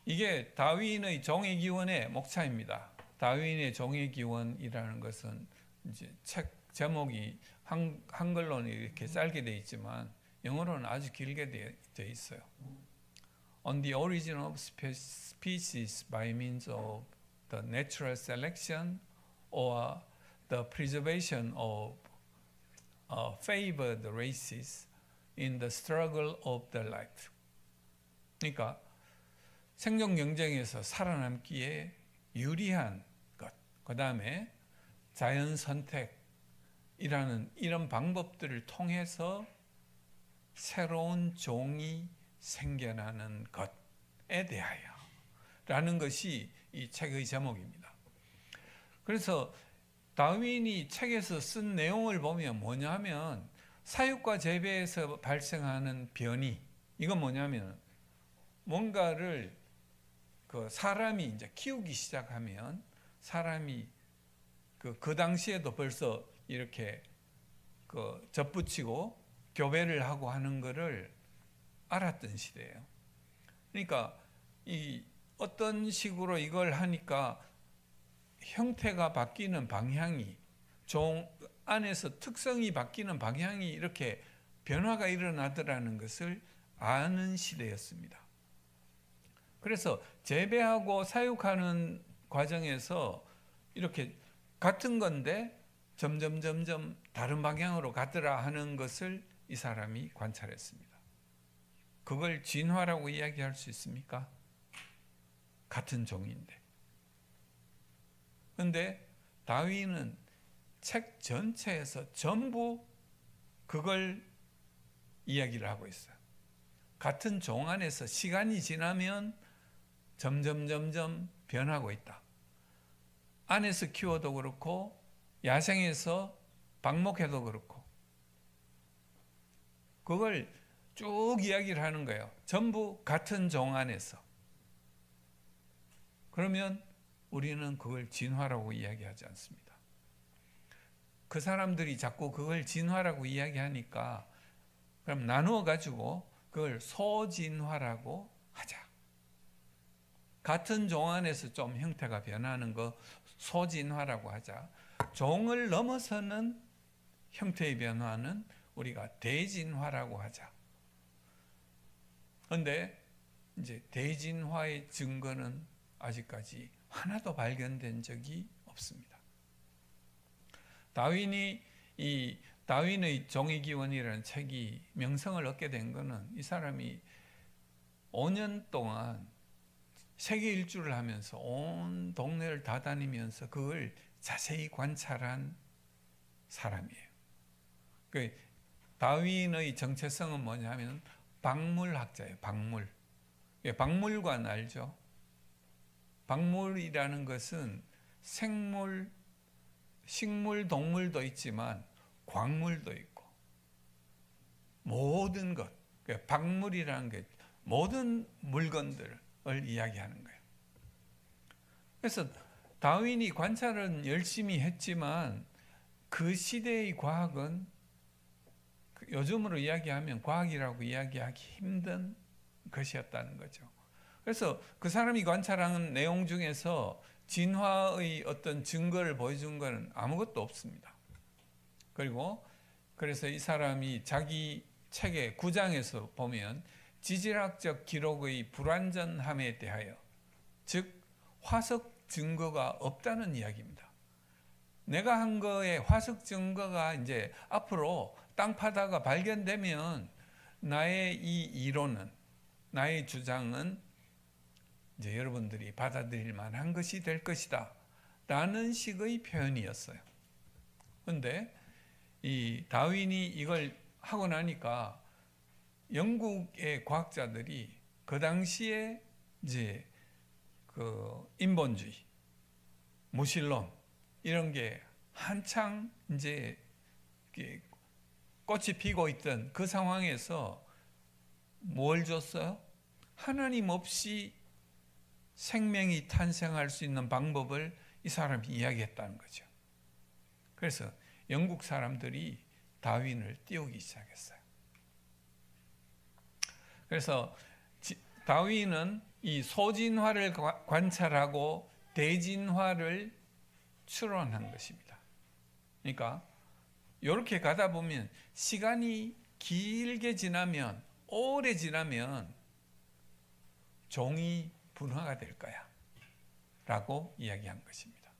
이게 다윈의 종의기원의 목차입니다. 다윈의 종의기원이라는 것은 이제 책 제목이 한글로는 이렇게 짧게 되어 있지만 영어로는 아주 길게 되어 있어요. On the origin of species by means of the natural selection or the preservation of favored races in the struggle of the life. 그러니까 생존 경쟁에서 살아남기에 유리한 것, 그 다음에 자연 선택이라는 이런 방법들을 통해서 새로운 종이 생겨나는 것에 대하여 라는 것이 이 책의 제목입니다. 그래서 다윈이 책에서 쓴 내용을 보면 뭐냐면, 사육과 재배에서 발생하는 변이, 이건 뭐냐면 뭔가를 그 사람이 이제 키우기 시작하면 사람이 그 당시에도 벌써 이렇게 그 접붙이고 교배를 하고 하는 것을 알았던 시대예요. 그러니까 이 어떤 식으로 이걸 하니까 형태가 바뀌는 방향이, 종 안에서 특성이 바뀌는 방향이 이렇게 변화가 일어나더라는 것을 아는 시대였습니다. 그래서 재배하고 사육하는 과정에서 이렇게 같은 건데 점점 다른 방향으로 가더라 하는 것을 이 사람이 관찰했습니다. 그걸 진화라고 이야기할 수 있습니까? 같은 종인데. 그런데 다윈은 책 전체에서 전부 그걸 이야기를 하고 있어요. 같은 종 안에서 시간이 지나면 점점 변하고 있다. 안에서 키워도 그렇고 야생에서 방목해도 그렇고 그걸 쭉 이야기를 하는 거예요. 전부 같은 종 안에서. 그러면 우리는 그걸 진화라고 이야기하지 않습니다. 그 사람들이 자꾸 그걸 진화라고 이야기하니까 그럼 나누어 가지고 그걸 소진화라고 하자. 같은 종 안에서 좀 형태가 변하는 거 소진화라고 하자. 종을 넘어서는 형태의 변화는 우리가 대진화라고 하자. 그런데 이제 대진화의 증거는 아직까지 하나도 발견된 적이 없습니다. 다윈이 이 다윈의 종이기원이라는 책이 명성을 얻게 된 것은 이 사람이 5년 동안 세계 일주를 하면서 온 동네를 다 다니면서 그걸 자세히 관찰한 사람이에요. 그 다윈의 정체성은 뭐냐면 박물학자예요. 박물. 박물관 알죠? 박물이라는 것은 생물, 식물, 동물도 있지만 광물도 있고 모든 것, 박물이라는 게 모든 물건들을 이야기하는 거예요. 그래서 다윈이 관찰은 열심히 했지만 그 시대의 과학은 요즘으로 이야기하면 과학이라고 이야기하기 힘든 것이었다는 거죠. 그래서 그 사람이 관찰한 내용 중에서 진화의 어떤 증거를 보여준 것은 아무것도 없습니다. 그리고 그래서 이 사람이 자기 책의 9장에서 보면 지질학적 기록의 불완전함에 대하여, 즉 화석 증거가 없다는 이야기입니다. 내가 한 거에 화석 증거가 이제 앞으로 땅 파다가 발견되면 나의 이 이론은, 나의 주장은 이제 여러분들이 받아들일 만한 것이 될 것이다 라는 식의 표현이었어요. 그런데 이 다윈이 이걸 하고 나니까 영국의 과학자들이 그 당시에 이제 그 인본주의, 무신론 이런 게 한창 이제 꽃이 피고 있던 그 상황에서 뭘 줬어요? 하나님 없이 생명이 탄생할 수 있는 방법을 이 사람이 이야기했다는 거죠. 그래서 영국 사람들이 다윈을 띄우기 시작했어요. 그래서 다윈은 이 소진화를 관찰하고 대진화를 추론한 것입니다. 그러니까 이렇게 가다 보면 시간이 길게 지나면, 오래 지나면 종이 분화가 될 거야 라고 이야기한 것입니다.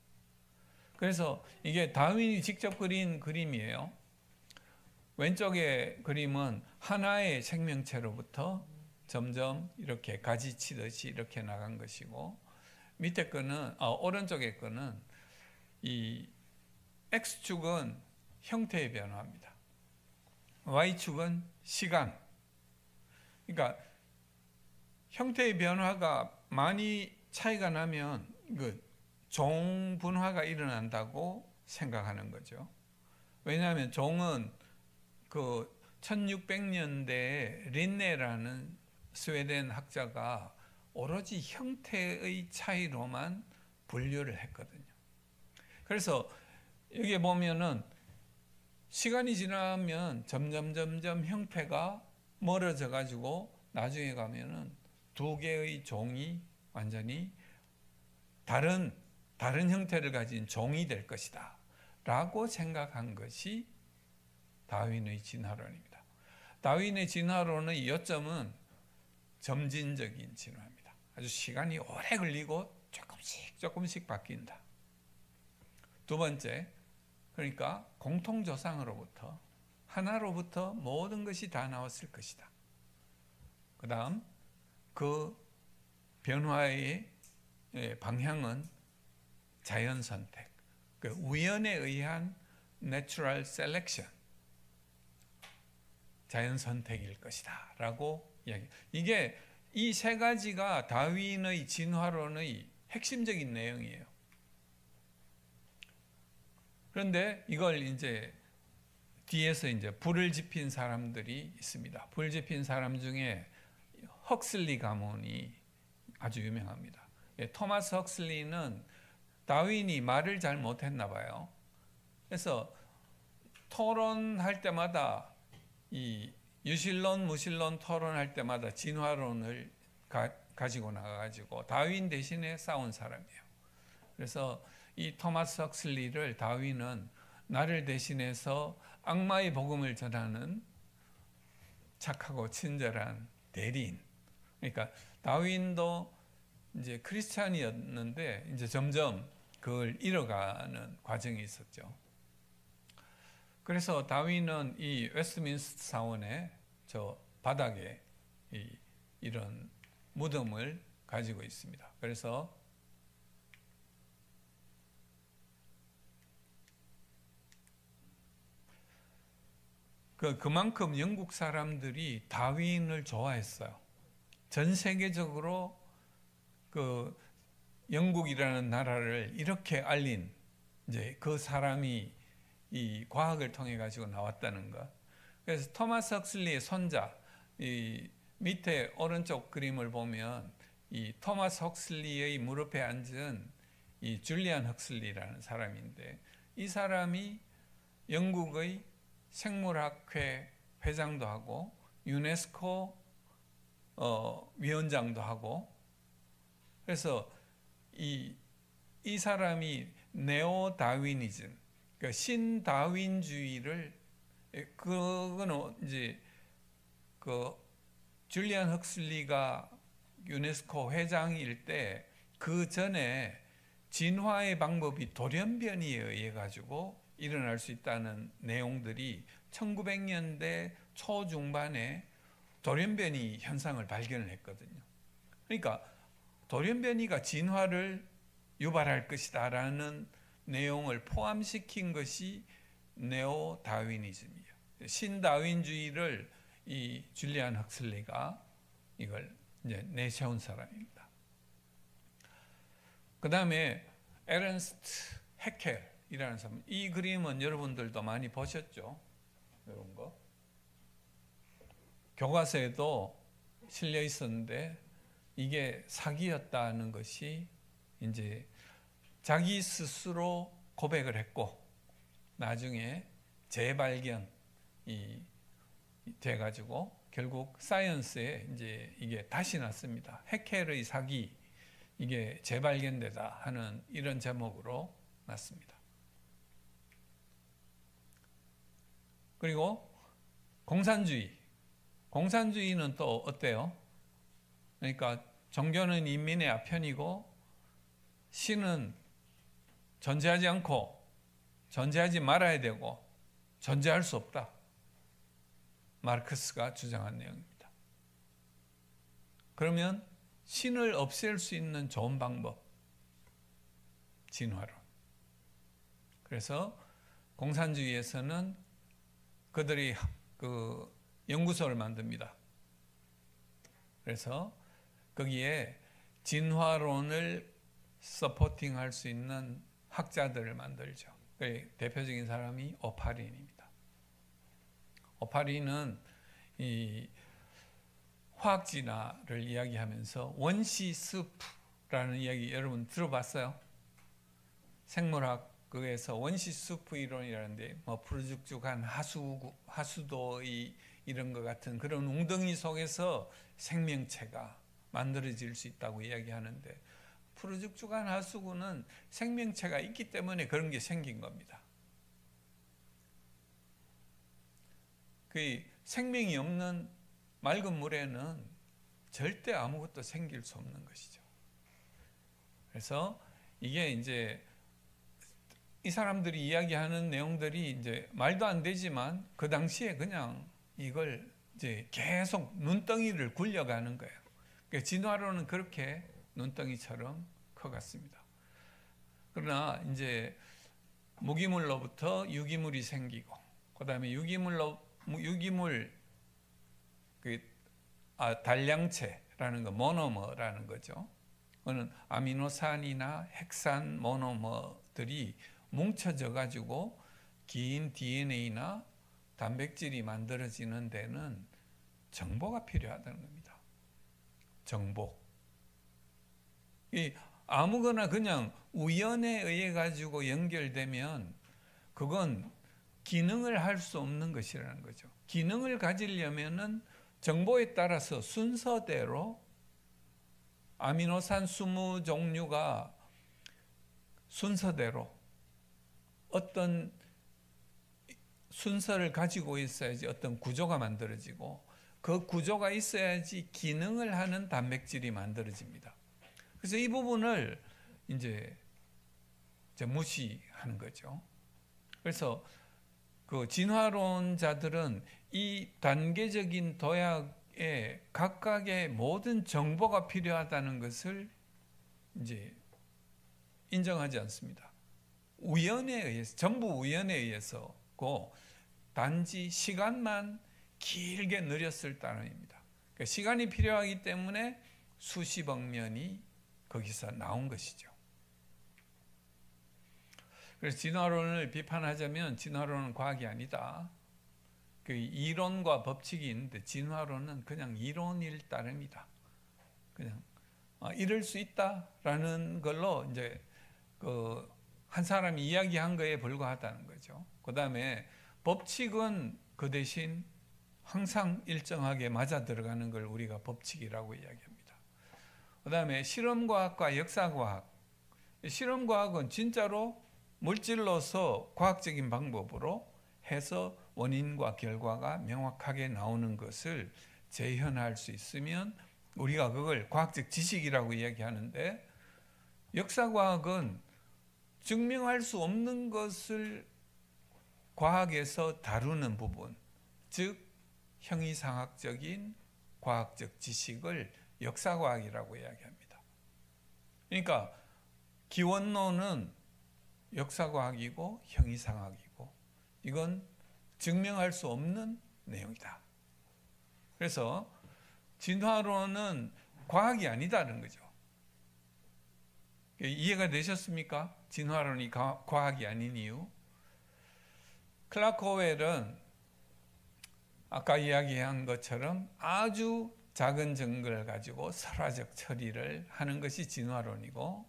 그래서 이게 다윈이 직접 그린 그림이에요. 왼쪽의 그림은 하나의 생명체로부터 점점 이렇게 가지치듯이 이렇게 나간 것이고, 밑에 거는 오른쪽의 거는 이 X축은 형태의 변화입니다. Y축은 시간. 그러니까 형태의 변화가 많이 차이가 나면 그 종분화가 일어난다고 생각하는 거죠. 왜냐하면 종은 그 1600년대에 린네라는 스웨덴 학자가 오로지 형태의 차이로만 분류를 했거든요. 그래서 여기 보면은 시간이 지나면 점점 형태가 멀어져 가지고 나중에 가면은 두 개의 종이 완전히 다른 형태를 가진 종이 될 것이다 라고 생각한 것이 다윈의 진화론입니다. 다윈의 진화론의 요점은 점진적인 진화입니다. 아주 시간이 오래 걸리고 조금씩 바뀐다. 두 번째, 그러니까 공통조상으로부터 하나로부터 모든 것이 다 나왔을 것이다. 그 다음 그 변화의 방향은 자연선택, 그 우연에 의한 natural selection, 자연선택일 것이다 라고 이야기. 이게 이 세 가지가 다윈의 진화론의 핵심적인 내용이에요. 그런데 이걸 이제 뒤에서 이제 불을 지핀 사람들이 있습니다. 불 지핀 사람 중에 헉슬리 가문이 아주 유명합니다. 토마스 헉슬리는 다윈이 말을 잘 못했나 봐요. 그래서 토론할 때마다 이 유실론, 무실론 토론할 때마다 진화론을 가지고 나가가지고 다윈 대신에 싸운 사람이에요. 그래서 이 토마스 헉슬리를 다윈은 나를 대신해서 악마의 복음을 전하는 착하고 친절한 대리인. 그러니까 다윈도 이제 크리스찬이었는데 이제 점점 그걸 잃어가는 과정이 있었죠. 그래서 다윈은 이 웨스트민스터 사원의 저 바닥에 이런 무덤을 가지고 있습니다. 그래서 그만큼 영국 사람들이 다윈을 좋아했어요. 전 세계적으로 그 영국이라는 나라를 이렇게 알린 이제 그 사람이 이 과학을 통해 가지고 나왔다는 것. 그래서 토마스 헉슬리의 손자, 이 밑에 오른쪽 그림을 보면 이 토마스 헉슬리의 무릎에 앉은 이 줄리안 헉슬리라는 사람인데, 이 사람이 영국의 생물학회 회장도 하고 유네스코 위원장도 하고, 그래서 이 사람이 네오 다윈이즘, 그러니까 신다윈주의를, 그거는 이제 그 줄리안 헉슬리가 유네스코 회장일 때 그 전에 진화의 방법이 돌연변이에 의해 가지고 일어날 수 있다는 내용들이 1900년대 초중반에 돌연변이 현상을 발견을 했거든요. 그러니까 돌연변이가 진화를 유발할 것이다 라는 내용을 포함시킨 것이 네오 다윈이즘이에요. 신다윈주의를 이 줄리안 헉슬리가 이걸 이제 내세운 사람입니다. 그 다음에 에른스트 해켈이라는 사람, 이 그림은 여러분들도 많이 보셨죠? 이런 거 교과서에도 실려 있었는데, 이게 사기였다는 것이 이제 자기 스스로 고백을 했고 나중에 재발견이 돼가지고 결국 사이언스에 이제 이게 다시 났습니다. 해켈의 사기, 이게 재발견되다 하는 이런 제목으로 났습니다. 그리고 공산주의는 또 어때요? 그러니까 종교는 인민의 아편이고 신은 존재하지 않고 존재하지 말아야 되고 존재할 수 없다. 마르크스가 주장한 내용입니다. 그러면 신을 없앨 수 있는 좋은 방법, 진화론. 그래서 공산주의에서는 그들이 그 연구소를 만듭니다. 그래서 거기에 진화론을 서포팅할 수 있는 학자들을 만들죠. 대표적인 사람이 오파린입니다. 오파린은 이 화학 진화를 이야기하면서 원시 숲라는 이야기 여러분 들어봤어요? 생물학에서 원시 숲 이론이라는데, 뭐 푸르죽죽한 하수도의 이런 것 같은 그런 웅덩이 속에서 생명체가 만들어질 수 있다고 이야기하는데, 푸르죽죽한 하수구는 생명체가 있기 때문에 그런 게 생긴 겁니다. 그 생명이 없는 맑은 물에는 절대 아무것도 생길 수 없는 것이죠. 그래서 이게 이제 이 사람들이 이야기하는 내용들이 이제 말도 안 되지만 그 당시에 그냥 이걸 이제 계속 눈덩이를 굴려가는 거예요. 그러니까 진화론은 그렇게 눈덩이처럼 커갔습니다. 그러나 이제 무기물로부터 유기물이 생기고, 그 다음에 유기물 단량체라는 거, 모노머라는 거죠. 그거는 아미노산이나 핵산 모노머들이 뭉쳐져 가지고 긴 DNA나 단백질이 만들어지는 데는 정보가 필요하다는 겁니다. 정보. 이 아무거나 그냥 우연에 의해 가지고 연결되면 그건 기능을 할 수 없는 것이라는 거죠. 기능을 가지려면은 정보에 따라서 순서대로 아미노산 20종류가 순서대로 어떤 순서를 가지고 있어야지 어떤 구조가 만들어지고, 그 구조가 있어야지 기능을 하는 단백질이 만들어집니다. 그래서 이 부분을 이제 무시하는 거죠. 그래서 그 진화론자들은 이 단계적인 도약에 각각의 모든 정보가 필요하다는 것을 이제 인정하지 않습니다. 우연에 의해서, 전부 우연에 의해서고, 단지 시간만 길게 느렸을 따름입니다. 그러니까 시간이 필요하기 때문에 수십억 년이 거기서 나온 것이죠. 그래서 진화론을 비판하자면 진화론은 과학이 아니다. 그 이론과 법칙이 있는데 진화론은 그냥 이론일 따름이다. 그냥 이럴 수 있다라는 걸로 이제 그 한 사람이 이야기한 거에 불과하다는 거죠. 그 다음에 법칙은 그 대신 항상 일정하게 맞아 들어가는 걸 우리가 법칙이라고 이야기합니다. 그 다음에 실험과학과 역사과학. 실험과학은 진짜로 물질로서 과학적인 방법으로 해서 원인과 결과가 명확하게 나오는 것을 재현할 수 있으면 우리가 그걸 과학적 지식이라고 이야기하는데, 역사과학은 증명할 수 없는 것을 과학에서 다루는 부분, 즉 형이상학적인 과학적 지식을 역사과학이라고 이야기합니다. 그러니까 기원론은 역사과학이고 형이상학이고, 이건 증명할 수 없는 내용이다. 그래서 진화론은 과학이 아니다는 거죠. 이해가 되셨습니까? 진화론이 과학이 아닌 이유. 클라크 오웰은 아까 이야기한 것처럼 아주 작은 증거를 가지고 설화적 처리를 하는 것이 진화론이고,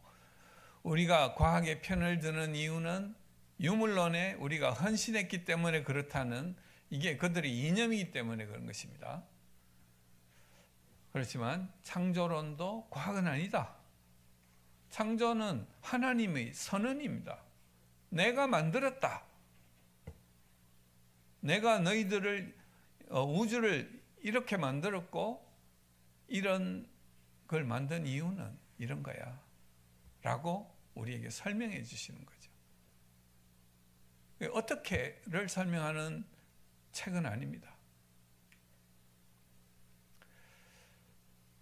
우리가 과학의 편을 드는 이유는 유물론에 우리가 헌신했기 때문에 그렇다는, 이게 그들의 이념이기 때문에 그런 것입니다. 그렇지만 창조론도 과학은 아니다. 창조는 하나님의 선언입니다. 내가 만들었다. 내가 너희들을 우주를 이렇게 만들었고 이런 걸 만든 이유는 이런 거야 라고 우리에게 설명해 주시는 거죠. 어떻게를 설명하는 책은 아닙니다.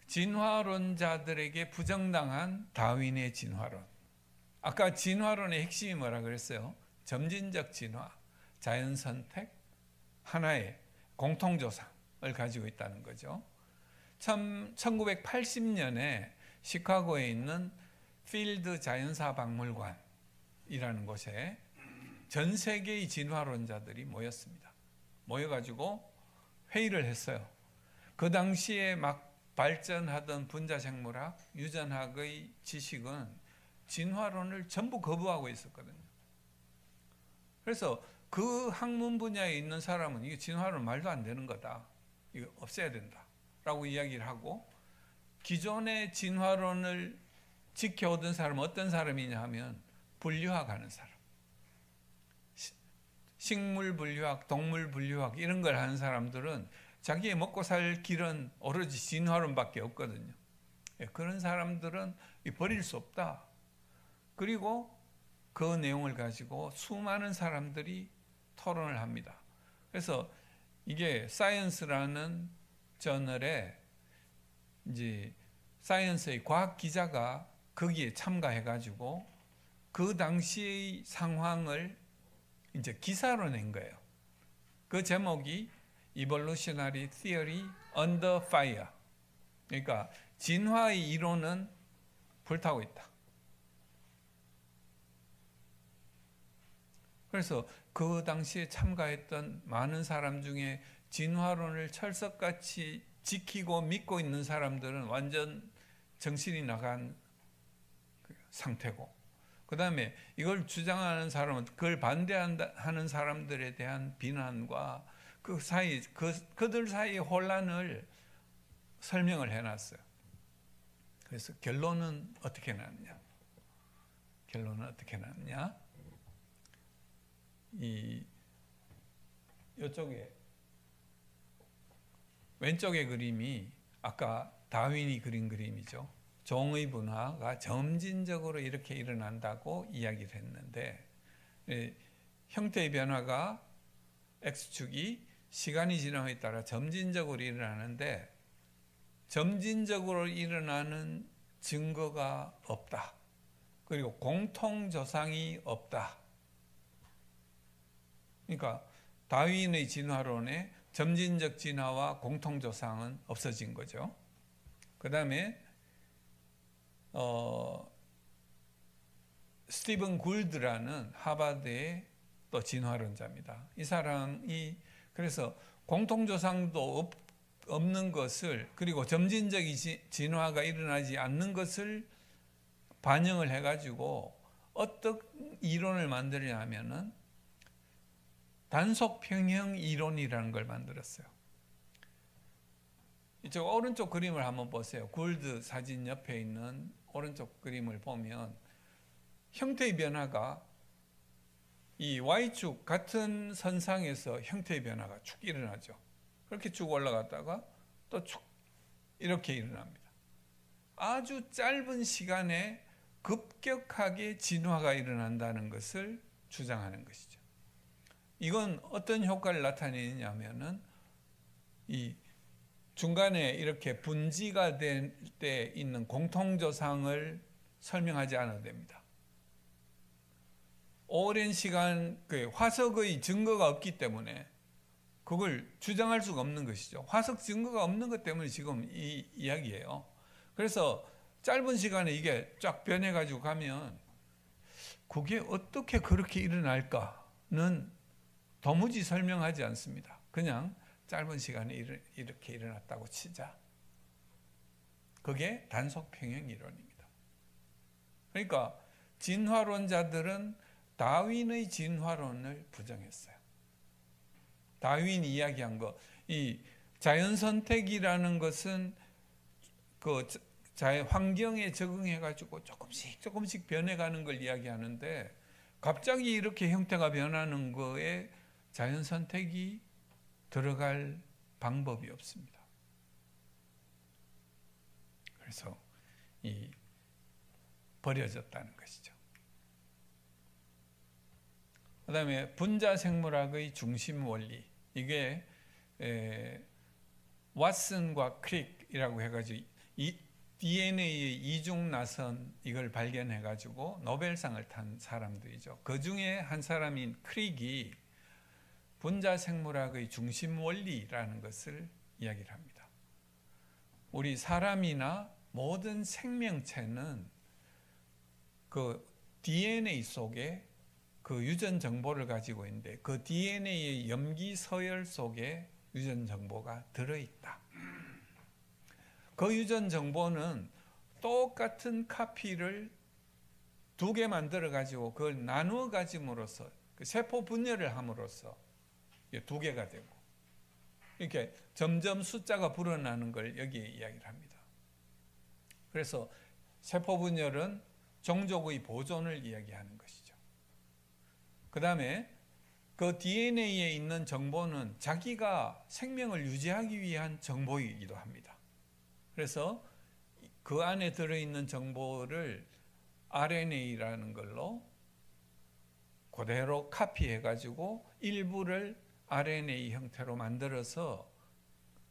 진화론자들에게 부정당한 다윈의 진화론. 아까 진화론의 핵심이 뭐라 그랬어요? 점진적 진화, 자연선택, 하나의 공통조상을 가지고 있다는 거죠. 1980년에 시카고에 있는 필드 자연사 박물관이라는 곳에 전 세계의 진화론자들이 모였습니다. 모여가지고 회의를 했어요. 그 당시에 막 발전하던 분자생물학, 유전학의 지식은 진화론을 전부 거부하고 있었거든요. 그래서 그 학문 분야에 있는 사람은 이게 진화론 말도 안 되는 거다. 이거 없애야 된다. 라고 이야기를 하고, 기존의 진화론을 지켜오던 사람은 어떤 사람이냐 하면 분류학하는 사람. 식물 분류학, 동물 분류학 이런 걸 하는 사람들은 자기의 먹고 살 길은 오로지 진화론밖에 없거든요. 그런 사람들은 버릴 수 없다. 그리고 그 내용을 가지고 수많은 사람들이 토론을 합니다. 그래서 이게 사이언스라는 저널에 이제 사이언스의 과학 기자가 거기에 참가해가지고 그 당시의 상황을 이제 기사로 낸 거예요. 그 제목이 Evolutionary Theory Under Fire. 그러니까 진화의 이론은 불타고 있다. 그래서 그 당시에 참가했던 많은 사람 중에 진화론을 철석같이 지키고 믿고 있는 사람들은 완전 정신이 나간 상태고, 그 다음에 이걸 주장하는 사람은 그걸 반대하는 사람들에 대한 비난과 그 사이, 그들 사이의 혼란을 설명을 해놨어요. 그래서 결론은 어떻게 나왔냐? 이쪽에 왼쪽의 그림이 아까 다윈이 그린 그림이죠. 종의 분화가 점진적으로 이렇게 일어난다고 이야기를 했는데, 형태의 변화가 X축이 시간이 지남에 따라 점진적으로 일어나는데 점진적으로 일어나는 증거가 없다. 그리고 공통조상이 없다. 그러니까 다윈의 진화론에 점진적 진화와 공통조상은 없어진 거죠. 그 다음에 스티븐 굴드라는 하버드의 또 진화론자입니다. 이 사람이 그래서 공통조상도 없는 것을, 그리고 점진적 진화가 일어나지 않는 것을 반영을 해가지고 어떤 이론을 만들냐면은 단속평형 이론이라는 걸 만들었어요. 이쪽 오른쪽 그림을 한번 보세요. 굴드 사진 옆에 있는 오른쪽 그림을 보면 형태의 변화가 이 Y축 같은 선상에서 형태의 변화가 쭉 일어나죠. 그렇게 쭉 올라갔다가 또 쭉 이렇게 일어납니다. 아주 짧은 시간에 급격하게 진화가 일어난다는 것을 주장하는 것이죠. 이건 어떤 효과를 나타내냐면은 이 중간에 이렇게 분지가 될 때 있는 공통조상을 설명하지 않아도 됩니다. 오랜 시간 화석의 증거가 없기 때문에 그걸 주장할 수가 없는 것이죠. 화석 증거가 없는 것 때문에 지금 이 이야기예요. 그래서 짧은 시간에 이게 쫙 변해가지고 가면 그게 어떻게 그렇게 일어날까는 도무지 설명하지 않습니다. 그냥 짧은 시간에 이렇게 일어났다고 치자. 그게 단속평형 이론입니다. 그러니까 진화론자들은 다윈의 진화론을 부정했어요. 다윈이 이야기한 거, 이 자연선택이라는 것은 그 환경에 적응해가지고 조금씩 변해가는 걸 이야기하는데, 갑자기 이렇게 형태가 변하는 거에 자연선택이 들어갈 방법이 없습니다. 그래서 버려졌다는 것이죠. 그 다음에 분자생물학의 중심 원리, 이게 왓슨과 크릭이라고 해가지고 DNA의 이중나선 이걸 발견해가지고 노벨상을 탄 사람들이죠. 그 중에 한 사람인 크릭이 분자생물학의 중심 원리라는 것을 이야기를 합니다. 우리 사람이나 모든 생명체는 그 DNA 속에 그 유전 정보를 가지고 있는데, 그 DNA의 염기 서열 속에 유전 정보가 들어있다. 그 유전 정보는 똑같은 카피를 두 개 만들어 가지고 그걸 나누어 가짐으로써, 그 세포 분열을 함으로써 두 개가 되고, 이렇게 점점 숫자가 불어나는 걸 여기에 이야기를 합니다. 그래서 세포 분열은 종족의 보존을 이야기하는 것이죠. 그 다음에 그 DNA에 있는 정보는 자기가 생명을 유지하기 위한 정보이기도 합니다. 그래서 그 안에 들어있는 정보를 RNA라는 걸로 그대로 카피해가지고 일부를 RNA 형태로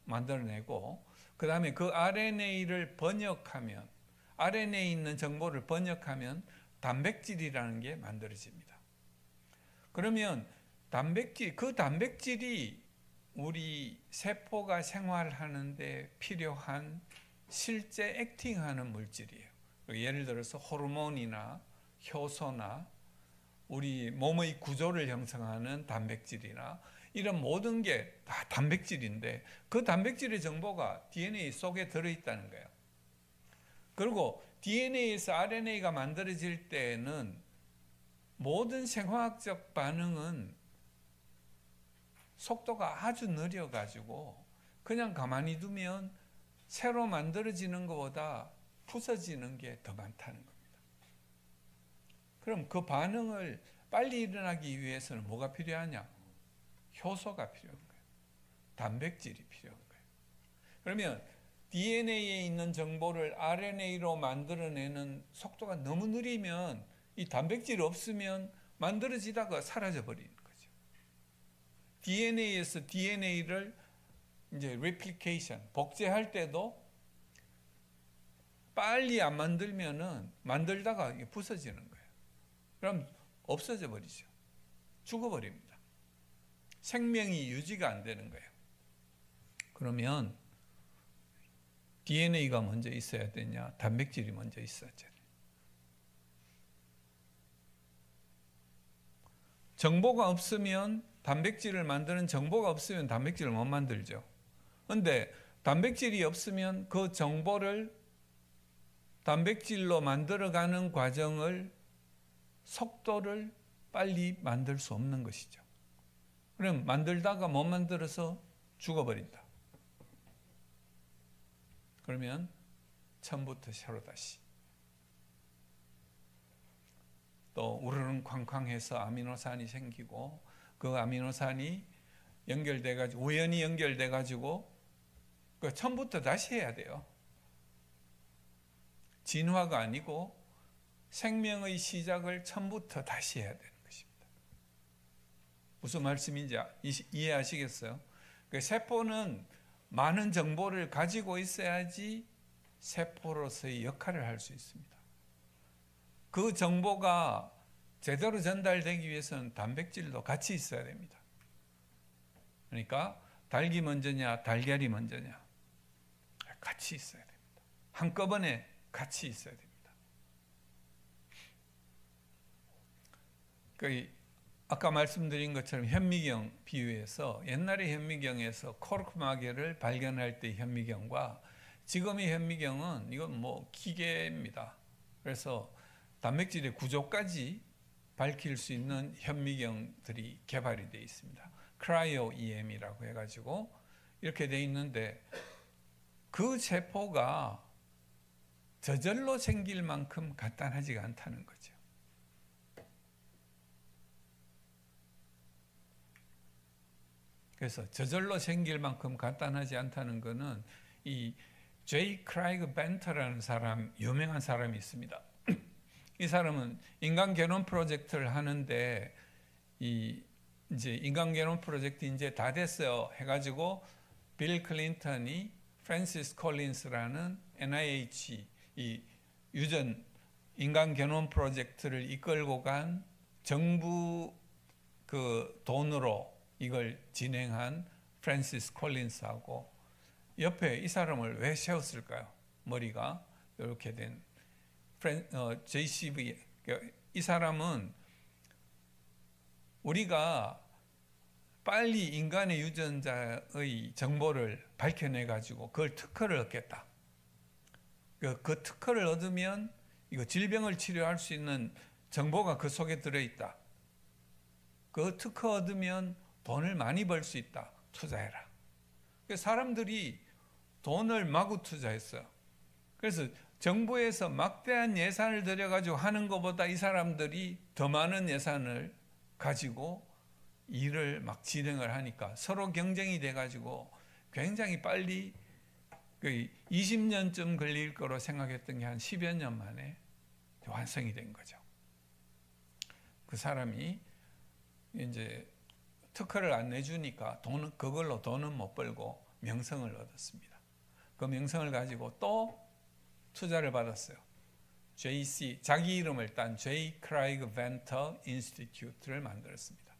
만들어내고 그 다음에 그 RNA를 번역하면 RNA에 있는 정보를 번역하면 단백질이라는 게 만들어집니다. 그러면 그 단백질이 우리 세포가 생활하는데 필요한 실제 액팅하는 물질이에요. 예를 들어서 호르몬이나 효소나 우리 몸의 구조를 형성하는 단백질이나 이런 모든 게 다 단백질인데 그 단백질의 정보가 DNA 속에 들어있다는 거예요. 그리고 DNA에서 RNA가 만들어질 때는 모든 생화학적 반응은 속도가 아주 느려가지고 그냥 가만히 두면 새로 만들어지는 것보다 부서지는 게 더 많다는 겁니다. 그럼 그 반응을 빨리 일어나기 위해서는 뭐가 필요하냐? 효소가 필요한 거예요. 단백질이 필요한 거예요. 그러면 DNA에 있는 정보를 RNA로 만들어내는 속도가 너무 느리면 이 단백질이 없으면 만들어지다가 사라져 버리는 거죠. DNA에서 DNA를 이제 replication, 복제할 때도 빨리 안 만들면은 만들다가 부서지는 거예요. 그럼 없어져 버리죠. 죽어버립니다. 생명이 유지가 안 되는 거예요. 그러면 DNA가 먼저 있어야 되냐? 단백질이 먼저 있어야 되냐? 정보가 없으면 단백질을 만드는 정보가 없으면 단백질을 못 만들죠. 그런데 단백질이 없으면 그 정보를 단백질로 만들어가는 과정을 속도를 빨리 만들 수 없는 것이죠. 그럼 만들다가 못 만들어서 죽어버린다. 그러면 처음부터 새로 다시 또 우르릉 쾅쾅해서 아미노산이 생기고 그 아미노산이 연결돼가지고 우연히 연결돼가지고 그 처음부터 다시 해야 돼요. 진화가 아니고 생명의 시작을 처음부터 다시 해야 되는 것입니다. 무슨 말씀인지 이해하시겠어요? 그 세포는 많은 정보를 가지고 있어야지 세포로서의 역할을 할 수 있습니다. 그 정보가 제대로 전달되기 위해서는 단백질도 같이 있어야 됩니다. 그러니까 닭이 먼저냐 달걀이 먼저냐 같이 있어야 됩니다. 한꺼번에 같이 있어야 됩니다. 아까 말씀드린 것처럼 현미경 비유에서 옛날의 현미경에서 코르크 마개를 발견할 때 현미경과 지금의 현미경은 이건 뭐 기계입니다. 그래서 단백질의 구조까지 밝힐 수 있는 현미경들이 개발이 되어 있습니다. 크라이오 EM이라고 해가지고 이렇게 되어 있는데 그 세포가 저절로 생길 만큼 간단하지가 않다는 거죠. 그래서 저절로 생길 만큼 간단하지 않다는 것은 이 제이 크라이그 벤터라는 사람, 유명한 사람이 있습니다. 이 사람은 인간 게놈 프로젝트를 하는데 이제 인간 게놈 프로젝트 이제 다 됐어요 해가지고 빌 클린턴이 프랜시스 콜린스라는 NIH 이 유전 인간 게놈 프로젝트를 이끌고 간 정부 그 돈으로 이걸 진행한 프랜시스 콜린스하고 옆에 이 사람을 왜 세웠을까요? 머리가 이렇게 된 JCV. 이 사람은 우리가 빨리 인간의 유전자의 정보를 밝혀내 가지고 그걸 특허를 얻겠다. 그 특허를 얻으면 이거 질병을 치료할 수 있는 정보가 그 속에 들어있다. 그 특허 얻으면 돈을 많이 벌 수 있다. 투자해라. 사람들이 돈을 마구 투자했어요. 그래서 정부에서 막대한 예산을 들여가지고 하는 것보다 이 사람들이 더 많은 예산을 가지고 일을 막 진행을 하니까 서로 경쟁이 돼가지고 굉장히 빨리 20년쯤 걸릴 거로 생각했던 게 한 10여 년 만에 완성이 된 거죠. 그 사람이 이제 특허를 안 내주니까 그걸로 돈은 못 벌고 명성을 얻었습니다. 그 명성을 가지고 또 투자를 받았어요. JC, 자기 이름을 딴 J. Craig Venter Institute를 만들었습니다.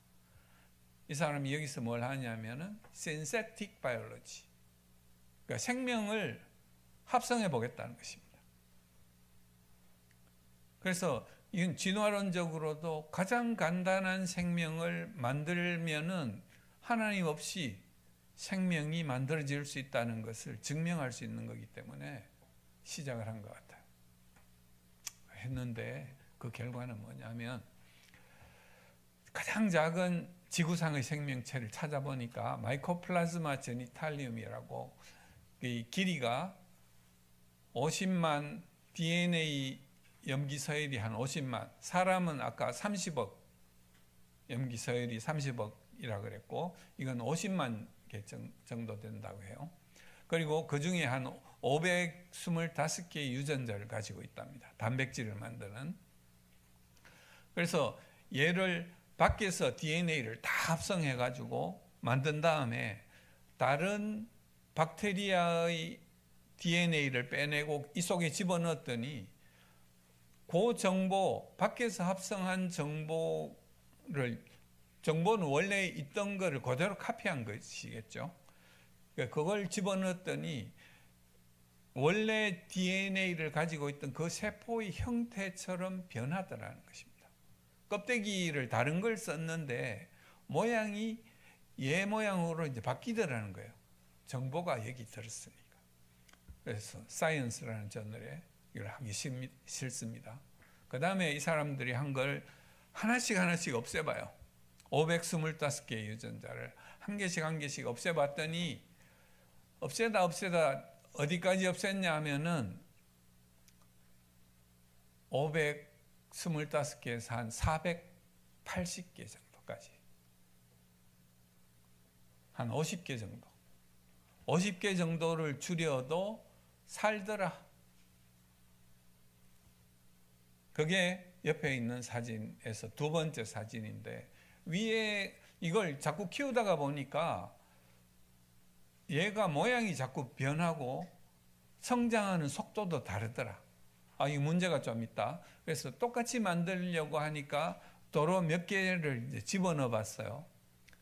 이 사람이 여기서 뭘 하냐면은 Synthetic Biology, 그러니까 생명을 합성해 보겠다는 것입니다. 그래서 이건 진화론적으로도 가장 간단한 생명을 만들면은 하나님 없이 생명이 만들어질 수 있다는 것을 증명할 수 있는 거기 때문에 시작을 한 것 같아요. 했는데 그 결과는 뭐냐면 가장 작은 지구상의 생명체를 찾아보니까 마이코플라즈마 제니탈리움이라고 이 길이가 50만 DNA 염기서열이 한 50만, 사람은 아까 30억 염기서열이 30억이라 그랬고 이건 50만 개 정도 된다고 해요. 그리고 그 중에 한 525개의 유전자를 가지고 있답니다. 단백질을 만드는. 그래서 얘를 밖에서 DNA를 다 합성해 가지고 만든 다음에 다른 박테리아의 DNA를 빼내고 이 속에 집어넣었더니 그 정보, 밖에서 합성한 정보는 원래 있던 거를 그대로 카피한 것이겠죠. 그걸 집어넣었더니 원래 DNA를 가지고 있던 그 세포의 형태처럼 변하더라는 것입니다. 껍데기를 다른 걸 썼는데 모양이 얘 모양으로 이제 바뀌더라는 거예요. 정보가 여기 들었으니까. 그래서 사이언스라는 저널에 이걸 하기 싫습니다. 그 다음에 이 사람들이 한 걸 하나씩 없애봐요. 525개의 유전자를 한 개씩 없애봤더니 없애다 어디까지 없앴냐 하면은 525개에서 한 480개 정도까지. 한 50개 정도. 50개 정도를 줄여도 살더라. 그게 옆에 있는 사진에서 두 번째 사진인데 위에 이걸 자꾸 키우다가 보니까 얘가 모양이 자꾸 변하고 성장하는 속도도 다르더라. 이 문제가 좀 있다. 그래서 똑같이 만들려고 하니까 도로 몇 개를 이제 집어넣어 봤어요.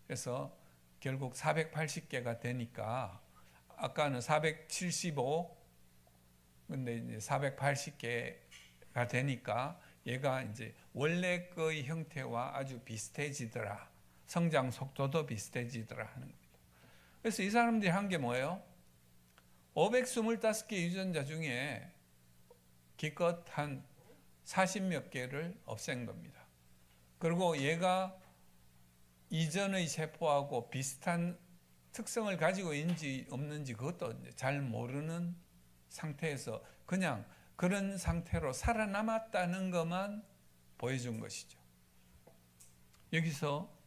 그래서 결국 480개가 되니까 아까는 475, 근데 이제 480개가 되니까 얘가 이제 원래 거의 형태와 아주 비슷해지더라. 성장 속도도 비슷해지더라 하는 겁니다. 그래서 이 사람들이 한 게 뭐예요? 525개 유전자 중에 기껏 한 40몇 개를 없앤 겁니다. 그리고 얘가 이전의 세포하고 비슷한 특성을 가지고 있는지 없는지 그것도 잘 모르는 상태에서 그냥 그런 상태로 살아남았다는 것만 보여준 것이죠. 여기서